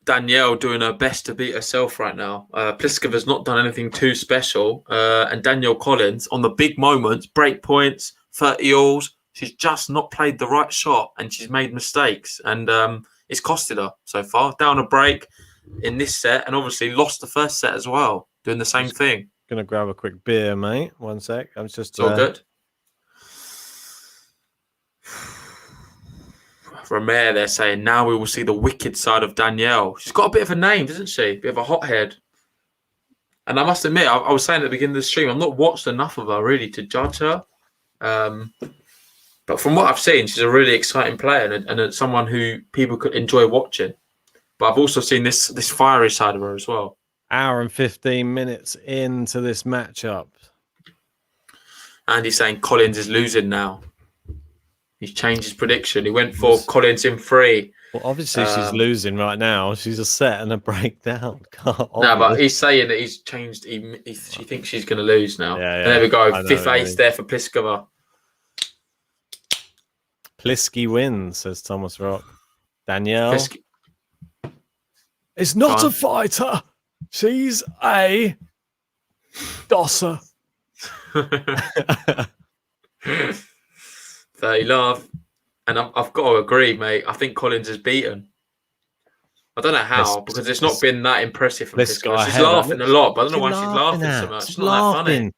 Danielle doing her best to beat herself right now. Pliskova's not done anything too special, and Danielle Collins on the big moments, break points, 30-alls, she's just not played the right shot, and she's made mistakes, and it's costed her so far. Down a break in this set, and obviously lost the first set as well, doing the same thing. Gonna grab a quick beer, mate. 1 sec. I'm just. It's all good. Romare, they're saying now we will see the wicked side of Danielle. She's got a bit of a name, doesn't she? Bit of a hothead. And I must admit, I was saying at the beginning of the stream, I've not watched enough of her really to judge her. But from what I've seen, she's a really exciting player and someone who people could enjoy watching. But I've also seen this fiery side of her as well. Hour and 15 minutes into this matchup. Andy's saying Collins is losing now. He's changed his prediction. He went for Collins in 3. Well, obviously she's losing right now. She's a set and a breakdown. No, but he's saying that he's changed. She thinks she's going to lose now. Yeah. There we go. 5th ace there for Pliskova. Plisky wins, says Thomas Rock. Danielle. It's not a fighter. She's a dosser. 30 love. And I've got to agree, mate. I think Collins is beaten. I don't know how, because it's not been that impressive from Pliskova. She's laughing a lot, but I don't know why she's laughing so much. It's not that funny.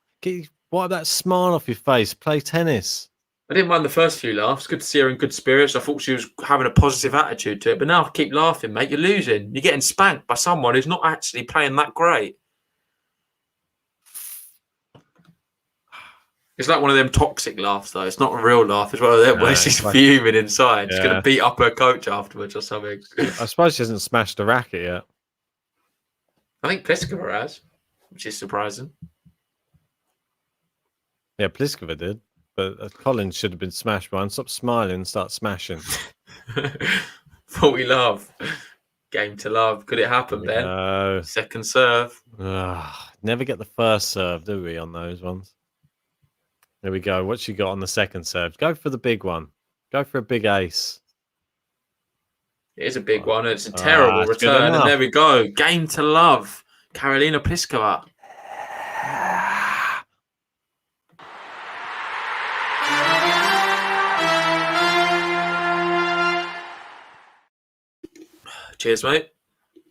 Wipe that smile off your face. Play tennis. I didn't mind the first few laughs. Good to see her in good spirits. I thought she was having a positive attitude to it. But now I keep laughing, mate. You're losing. You're getting spanked by someone who's not actually playing that great. It's like one of them toxic laughs, though. It's not a real laugh. It's one of them where she's fuming inside. She's going to beat up her coach afterwards or something. I suppose she hasn't smashed the racket yet. I think Pliskova has, which is surprising. Yeah, Pliskova did. But Collins should have been smashed by. Stop smiling and start smashing. 40 love. Game to love. Could it happen, Ben? No. Second serve. Never get the first serve, do we, on those ones? There we go. What's she got on the second serve? Go for the big one. Go for a big ace. It is a big one. It's a terrible return. And there we go. Game to love. Karolina Pliskova. Cheers, mate.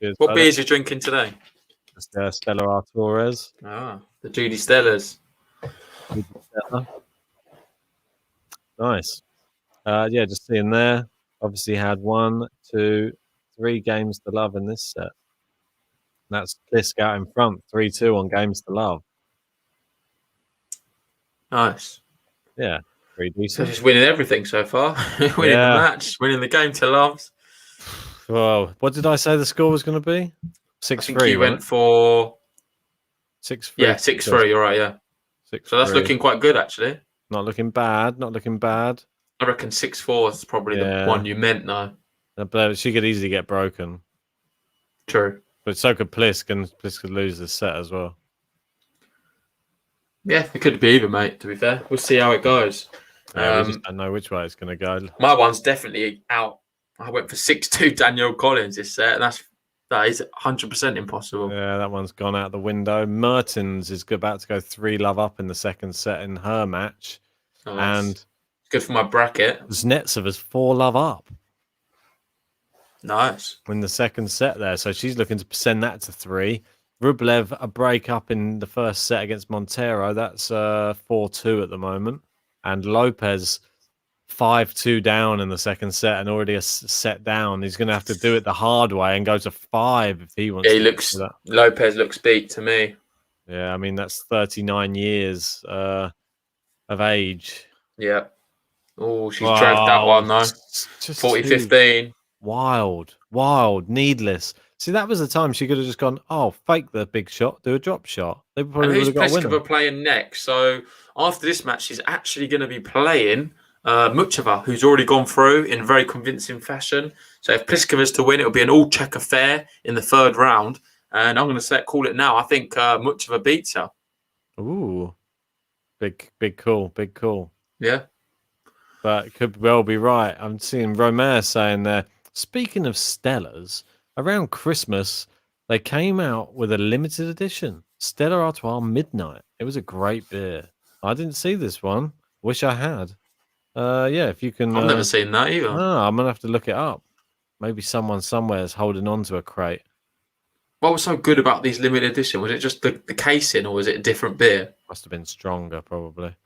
Cheers, what beers are you drinking today? Just Stella Artois. The Judy Stellas. Nice. Yeah, just seeing there. Obviously had 1, 2, 3 games to love in this set. That's Plisk out in front, 3-2 on games to love. Nice. Yeah, pretty decent. So just winning everything so far. Winning the match, winning the game to love. Well, what did I say the score was going to be? 6-3. You went for 6-3. Yeah, 6-3. You're right. Yeah. 6-3. So that's looking quite good, actually. Not looking bad. Not looking bad. I reckon 6-4 is probably the one you meant, though. But she could easily get broken. True. But so could Plisk, and Plisk could lose this set as well. Yeah, it could be either, mate, to be fair. We'll see how it goes. We just don't know which way it's going to go. My one's definitely out. I went for 6-2 Danielle Collins this set, and that is 100% impossible. Yeah, that one's gone out the window. Mertens is about to go 3-love up in the second set in her match. And good for my bracket. Znetsov is 4-love up. Nice. in the second set there. So she's looking to send that to 3. Rublev, a break up in the first set against Montero. That's 4-2 at the moment. And Lopez, 5-2 down in the second set and already a set down. He's going to have to do it the hard way and go to 5 if he wants to do that. Lopez looks beat to me. Yeah, I mean, that's 39 years of age. Yeah. Oh, she's dragged that one, though. 40-15. Wild, needless. See, that was the time she could have just gone, fake the big shot, do a drop shot. They probably And who's would have got a winner. Pliskova playing next? So after this match, she's actually going to be playing Muchova, who's already gone through in very convincing fashion. So if Pliskova's to win, it'll be an all-check affair in the 3rd round. And I'm going to call it now. I think Muchova beats her. Ooh, big call. Yeah. But it could well be right. I'm seeing Romer saying there, speaking of Stellas, around Christmas, they came out with a limited edition, Stella Artois Midnight. It was a great beer. I didn't see this one. Wish I had. Yeah, if you can... I've never seen that either. I'm going to have to look it up. Maybe someone somewhere is holding on to a crate. What was so good about these limited edition? Was it just the casing or was it a different beer? Must have been stronger, probably.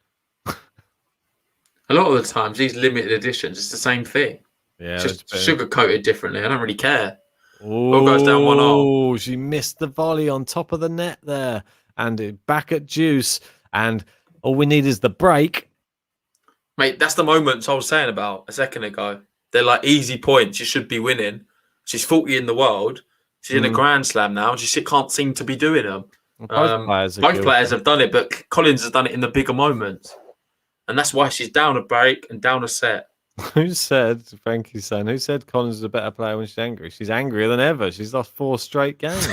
A lot of the times, these limited editions, it's the same thing. Yeah, just sugar-coated differently. I don't really care. All goes down 1-0. Oh, she missed the volley on top of the net there. And back at deuce. And all we need is the break. Mate, that's the moments I was saying about a second ago. They're like easy points. You should be winning. She's 40 in the world. She's in a Grand Slam now. And she can't seem to be doing them. Both players have done it, but Collins has done it in the bigger moments. And that's why she's down a break and down a set. Who said, Frankie's saying, who said Collins is a better player when she's angry? She's angrier than ever. She's lost 4 straight games.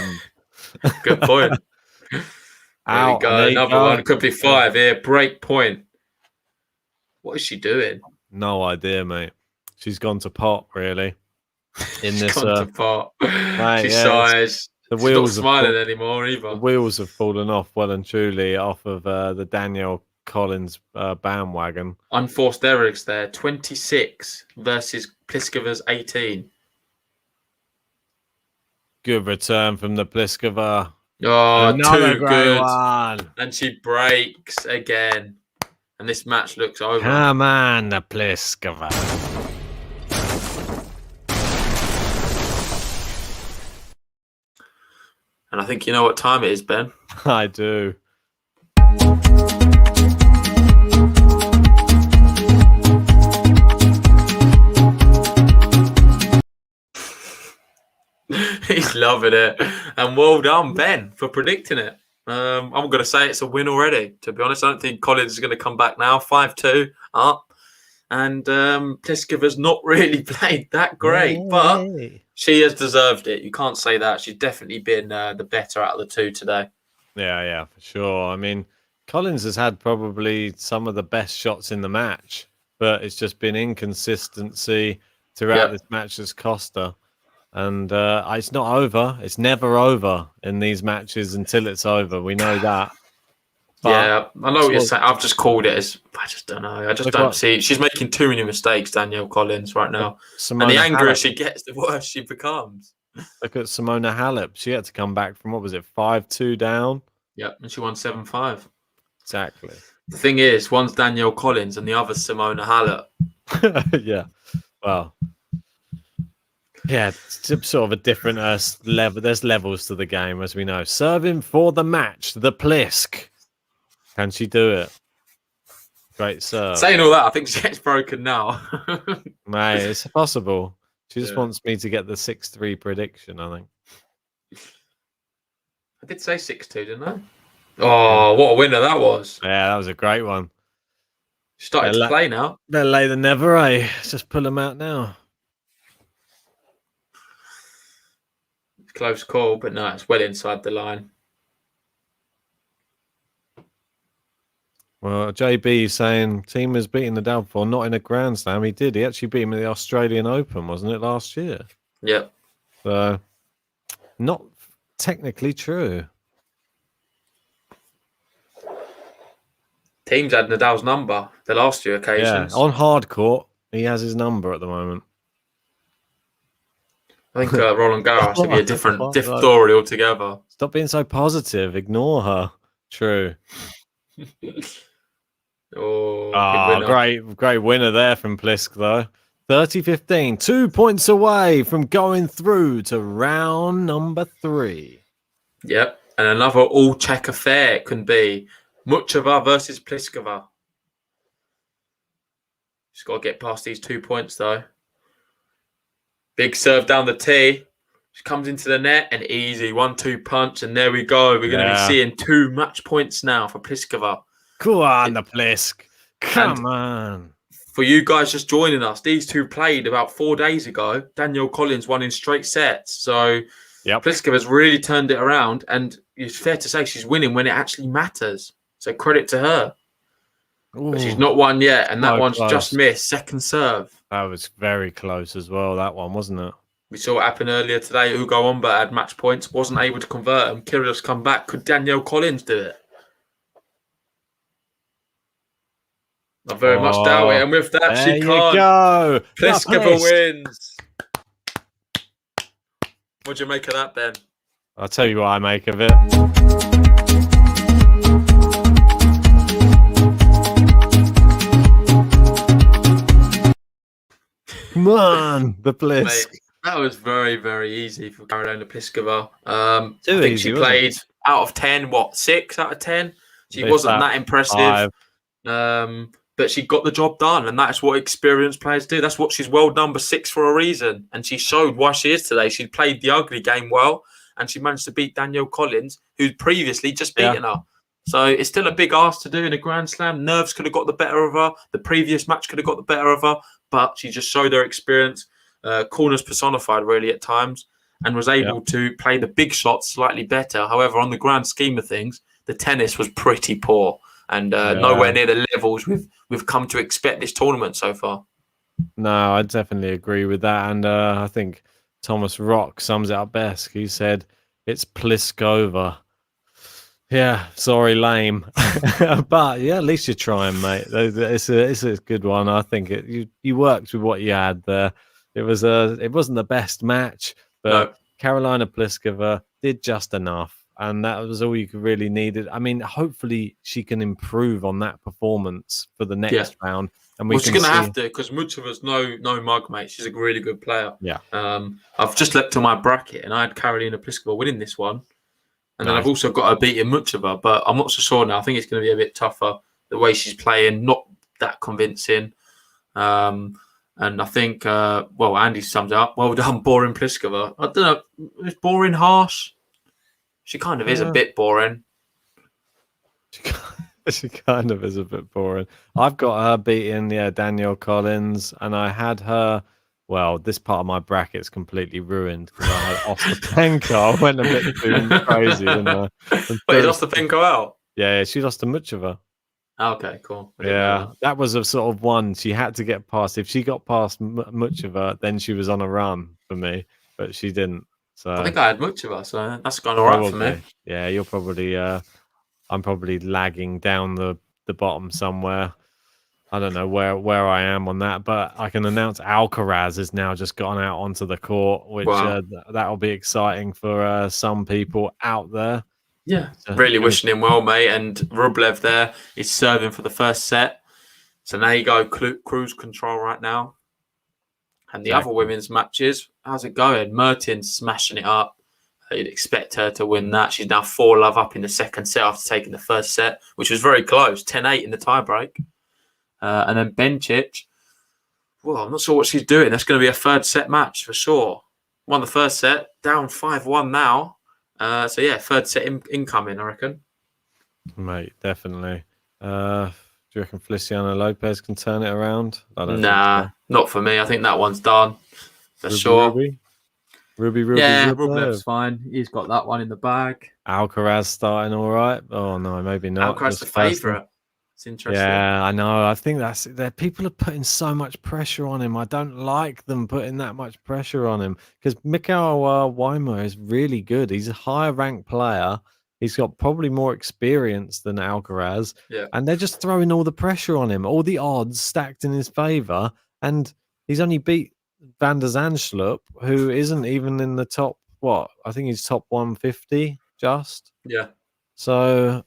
Good point. There we go. Another one. Could be 5 here. Break point. What is she doing? No idea, mate. She's gone to pot, really. In this, gone to pot. Mate, she sighs. The She's wheels not smiling anymore either. The wheels have fallen off well and truly off of the Danielle Collins bandwagon. Unforced errors there. 26 versus Pliskova's 18. Good return from the Pliskova. Oh, another too good. One. And she breaks again. And this match looks over. Come on, the Pliskova. And I think you know what time it is, Ben. I do. He's loving it. And well done, Ben, for predicting it. I'm going to say it's a win already, to be honest. I don't think Collins is going to come back now. 5-2 up. And Pliskova's not really played that great, but she has deserved it. You can't say that. She's definitely been the better out of the two today. Yeah, for sure. I mean, Collins has had probably some of the best shots in the match, but it's just been inconsistency throughout this match that's cost her. And it's not over. It's never over in these matches until it's over. We know that. But yeah, I know what you're saying. I've just called it as, I just don't know. I just don't see. She's making too many mistakes, Danielle Collins, right now. And the angrier she gets, the worse she becomes. Look at Simona Halep. She had to come back from, 5-2 down? Yep, and she won 7-5. Exactly. The thing is, one's Danielle Collins and the other's Simona Halep. Yeah. Well, yeah, it's sort of a different level. There's levels to the game, as we know. Serving for the match, the Plisk. Can she do it? Great serve. Saying all that, I think she gets broken now. Mate, it's possible. She just wants me to get the 6-3 prediction, I think. I did say 6-2, didn't I? Oh, what a winner that was. Yeah, that was a great one. She started to play now. Better lay than never, eh? Just pull them out now. Close call, but no, it's well inside the line. Well, JB saying team is beating Nadal before, not in a Grand Slam. He did. He actually beat him in the Australian Open, wasn't it, last year? Yep. So, not technically true. Teams had Nadal's number the last few occasions. Yeah, on hard court, he has his number at the moment. I think Roland Garros would be a different What? story altogether. Stop being so positive. Ignore her. True. Oh, big winner. Great winner there from Plisk, though. 30-15, 2 points away from going through to round number 3. Yep, and another all-check affair can be Muchova versus Pliskova. Just got to get past these 2 points, though. Big serve down the tee. She comes into the net and easy 1-2 punch, and there we go. We're going to be seeing 2 match points now for Pliskova. Come on, the Plisk. Come on. For you guys just joining us, these two played about 4 days ago. Danielle Collins won in straight sets. So Pliskova's really turned it around, and it's fair to say she's winning when it actually matters. So credit to her. Ooh, but she's not won yet, and that one's just missed. Second serve. That was very close as well, that one, wasn't it? We saw what happened earlier today. Ugo Umba had match points, wasn't able to convert them. Kyrgios come back. Could Danielle Collins do it? I very much doubt it. And with that, she can't. Go. Pliskova wins. What do you make of that, Ben? I'll tell you what I make of it. Come on, the Plisk. Mate, that was very, very easy for Karolina Pliskova. I Too think easy, she played out of 10, 6 out of 10? She wasn't that impressive. But she got the job done, and that's what experienced players do. That's what she's world number 6 for a reason. And she showed why she is today. She played the ugly game well, and she managed to beat Danielle Collins, who'd previously just beaten her. So it's still a big ask to do in a Grand Slam. Nerves could have got the better of her. The previous match could have got the better of her, but she just showed her experience, corners personified really at times, and was able to play the big shots slightly better. However, on the grand scheme of things, the tennis was pretty poor and nowhere near the levels we've come to expect this tournament so far. No, I definitely agree with that. And I think Thomas Rock sums it up best. He said, it's Pliskova. Yeah, sorry, lame. But yeah, at least you're trying, mate. It's a good one. I think you worked with what you had there. It wasn't the best match, but Karolina Pliskova did just enough. And that was all you could really need. I mean, hopefully she can improve on that performance for the next round. And she's going to have to, because Muchova's no mug, mate. She's a really good player. Yeah. I've just looked on my bracket, and I had Karolina Pliskova winning this one. And then I've also got her beating Muchova, but I'm not so sure now. I think it's going to be a bit tougher. The way she's playing, not that convincing. And I think, Andy sums it up. Well done, boring Pliskova. I don't know. Is boring harsh? She kind of is a bit boring. She kind of is a bit boring. I've got her beating Danielle Collins, and I had her. Well, this part of my bracket's completely ruined because I had Ostapenko. I went a bit too crazy, didn't I? Wait, Ostapenko out? Yeah, she lost to Muchova. Okay, cool. That was a sort of one she had to get past. If she got past Muchova, then she was on a run for me, but she didn't. So I think I had Muchova, so that's gone all right for me. Yeah, you're probably. I'm probably lagging down the bottom somewhere. I don't know where I am on that, but I can announce Alcaraz has now just gone out onto the court, which that'll be exciting for some people out there. Yeah, really wishing him well, mate. And Rublev there is serving for the first set. So now you go cruise control right now. And the other women's matches, how's it going? Mertens smashing it up. You'd expect her to win that. She's now 4-love up in the second set after taking the first set, which was very close, 10-8 in the tiebreak. And then Bencic, well, I'm not sure what she's doing. That's going to be a third set match for sure. Won the first set, down 5-1 now. Third set incoming, I reckon. Mate, definitely. Do you reckon Feliciano Lopez can turn it around? Nah, not for me. I think that one's done for sure. Ruby. Yeah, Rublev's fine. He's got that one in the bag. Alcaraz starting all right. Oh no, maybe not. Alcaraz the favourite. It's interesting. Yeah, I know. I think that people are putting so much pressure on him. I don't like them putting that much pressure on him because Mikael Weimer is really good. He's a higher ranked player. He's got probably more experience than Alcaraz. Yeah. And they're just throwing all the pressure on him, all the odds stacked in his favour. And he's only beat Van der Zandschulp, who isn't even in the top, I think he's top 150 just. Yeah. So,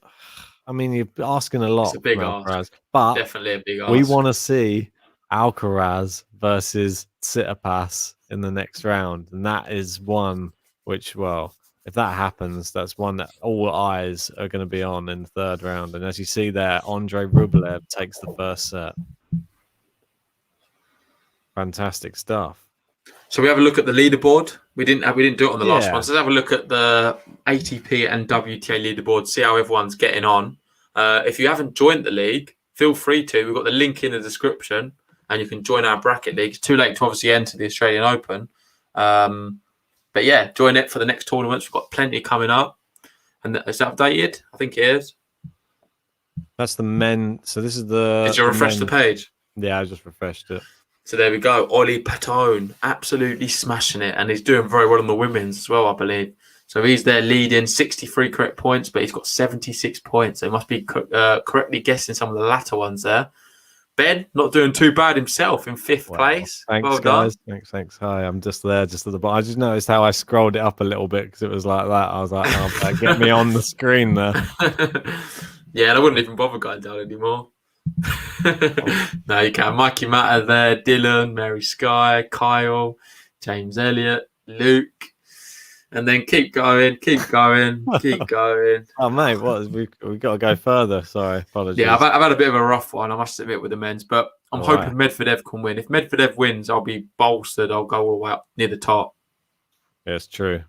I mean, you're asking a lot It's a big from ask. Alcaraz. But Definitely a big ask. we want to see Alcaraz versus Tsitsipas in the next round. And that is one which, if that happens, that's one that all eyes are going to be on in the third round. And as you see there, Andrei Rublev takes the first set. Fantastic stuff. So we have a look at the leaderboard. We didn't do it on the last Yeah. one. So let's have a look at the ATP and WTA leaderboard, see how everyone's getting on. If you haven't joined the league, feel free to. We've got the link in the description, and you can join our bracket league. It's too late to obviously enter the Australian Open. But yeah, join it for the next tournaments. We've got plenty coming up. And is that updated? I think it is. That's the men. So this is the. Did you refresh the page? Yeah, I just refreshed it. So there we go. Ollie Patone, absolutely smashing it. And he's doing very well on the women's as well, I believe. So he's there leading 63 correct points, but he's got 76 points. So he must be correctly guessing some of the latter ones there. Ben, not doing too bad himself in fifth place. Thanks, well guys. done. Thanks. Hi, I'm just there, just at the bottom. I just noticed how I scrolled it up a little bit because it was like that. I was like, oh, get me on the screen there. Yeah, and I wouldn't even bother going down anymore. No, you can. Mikey Matter there, Dylan, Mary Sky, Kyle, James Elliott, Luke. And then keep going. Oh, mate, we've got to go further. Sorry, apologies. Yeah, I've had a bit of a rough one, I must admit, with the men's, but I'm hoping Medvedev can win. If Medvedev wins, I'll be bolstered. I'll go all the way up near the top. Yeah, it's true.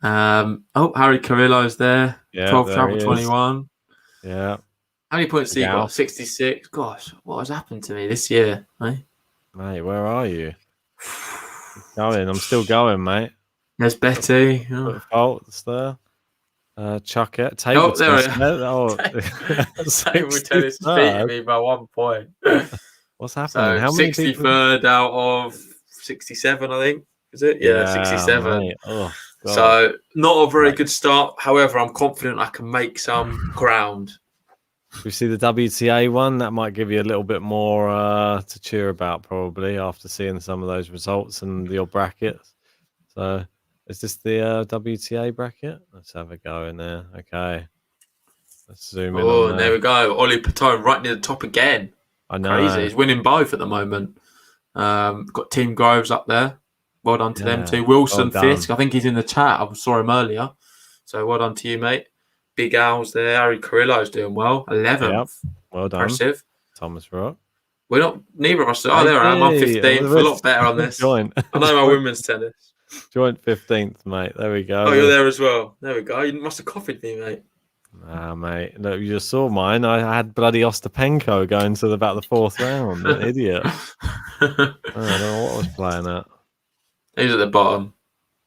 Harry Carrillo's there. Yeah, 12 there travel he is. 21. Yeah. How many points did he got? 66. Gosh, what has happened to me this year, mate? Mate, where are you? Going. I'm still going, mate. There's Betty. Faults there. Chuck it. Table tennis. Table tennis beating me by 1 point. What's happening? So How many 63rd out of 67, I think. Is it? Yeah, 67. Oh, so not a very good start. However, I'm confident I can make some ground. We see the WTA one. That might give you a little bit more to cheer about, probably, after seeing some of those results and your brackets. So, is this the WTA bracket? Let's have a go in there. Okay. Let's zoom in. Oh, and there we go. Ollie Patone right near the top again. I know. Crazy. He's winning both at the moment. Got Team Groves up there. Well done to them too. Wilson Fisk. I think he's in the chat. I saw him earlier. So well done to you, mate. Big Al's there. Harry Carrillo's doing well. 11th. Yep. Well done. Impressive. Thomas Rock. We're not, neither of us. Oh, there I am. I'm 15th. A lot better on this. I know my women's tennis. Joint 15th, mate. There we go. Oh, you're there as well. There we go. You must have copied me, mate. Nah, mate. Look, you just saw mine. I had bloody Ostapenko going to about the fourth round. An idiot. I don't know what I was playing at. He's at the bottom.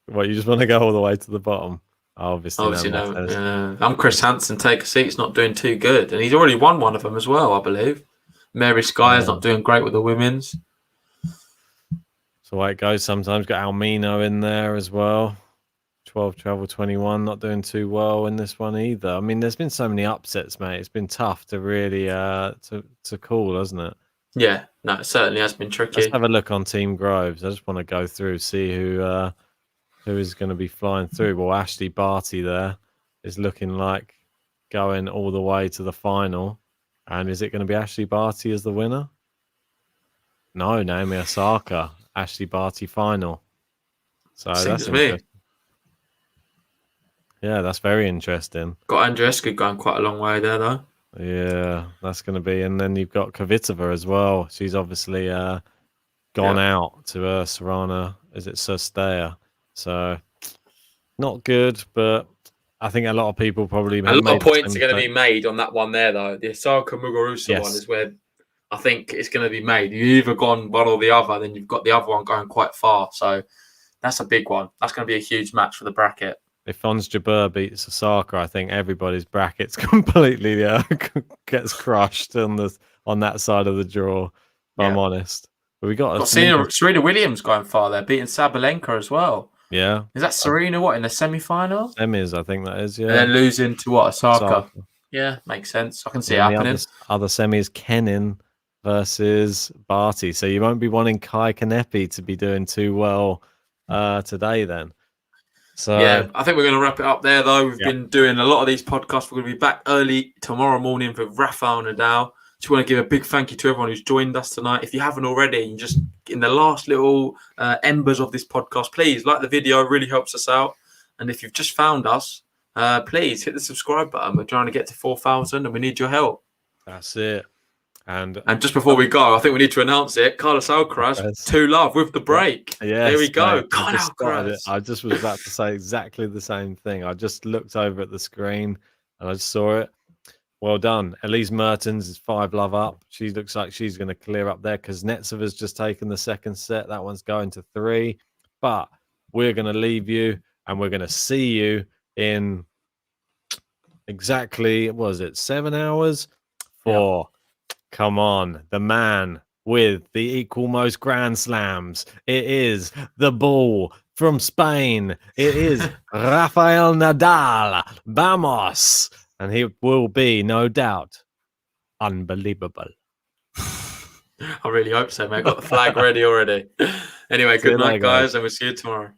What, you just want to go all the way to the bottom? Obviously no. Yeah. I'm Chris Hansen. Take a seat. It's not doing too good. And he's already won one of them as well, I believe. Mary Sky is not doing great with the women's. So the way it goes sometimes. Got Almino in there as well. 12 travel 21. Not doing too well in this one either. I mean, there's been so many upsets, mate. It's been tough to really to call, hasn't it? Yeah, no, it certainly has been tricky. Let's have a look on Team Groves. I just want to go through, see who is going to be flying through. Well, Ashley Barty there is looking like going all the way to the final. And is it going to be Ashley Barty as the winner? No, Naomi Osaka. Ashley Barty final. So that's interesting. Yeah, that's very interesting. Got Andreyescu going quite a long way there, though. Yeah, that's going to be. And then you've got Kvitova as well. She's obviously gone out to Sorana. Is it Sostea? So not good, but I think a lot of people probably... A lot of points are going to be made on that one there, though. The Osaka Muguruza one is where I think it's going to be made. You've either gone one or the other, then you've got the other one going quite far. So that's a big one. That's going to be a huge match for the bracket. If Ons Jabeur beats Osaka, I think everybody's brackets completely gets crushed on that side of the draw, if I'm honest. But we got Serena Williams going far there, beating Sabalenka as well. Yeah. Is that Serena, what, in the semi-final? Semis, I think that is, yeah. And then losing to what, Osaka? Yeah, makes sense. I can see it happening. Other semis, Kenin versus Barty. So you won't be wanting Kai Kanepi to be doing too well today then. So yeah, I think we're going to wrap it up there, though. We've Yep. been doing a lot of these podcasts. We're going to be back early tomorrow morning for Rafael Nadal. Just want to give a big thank you to everyone who's joined us tonight. If you haven't already, just in the last little embers of this podcast, please like the video. It really helps us out. And if you've just found us, please hit the subscribe button. We're trying to get to 4,000 and we need your help. that's it. And just before we go, I think we need to announce it. Carlos Alcaraz, Yes. 2-love with the break. yes, There we go. mate, God, I just started Alcaraz. it. I just was about to say exactly the same thing. I just looked over at the screen and I just saw it. Well done. Elise Mertens is 5-love up. She looks like she's going to clear up there because Netzeva's just taken the second set. That one's going to 3. But we're going to leave you and we're going to see you in exactly, what was it, 7 hours? For, come on, the man with the equal most Grand Slams. It is the bull from Spain. It is Rafael Nadal. Vamos. And he will be, no doubt, unbelievable. I really hope so, mate. Got the flag ready already. Anyway, See you good night, later, guys. guys, and we'll see you tomorrow.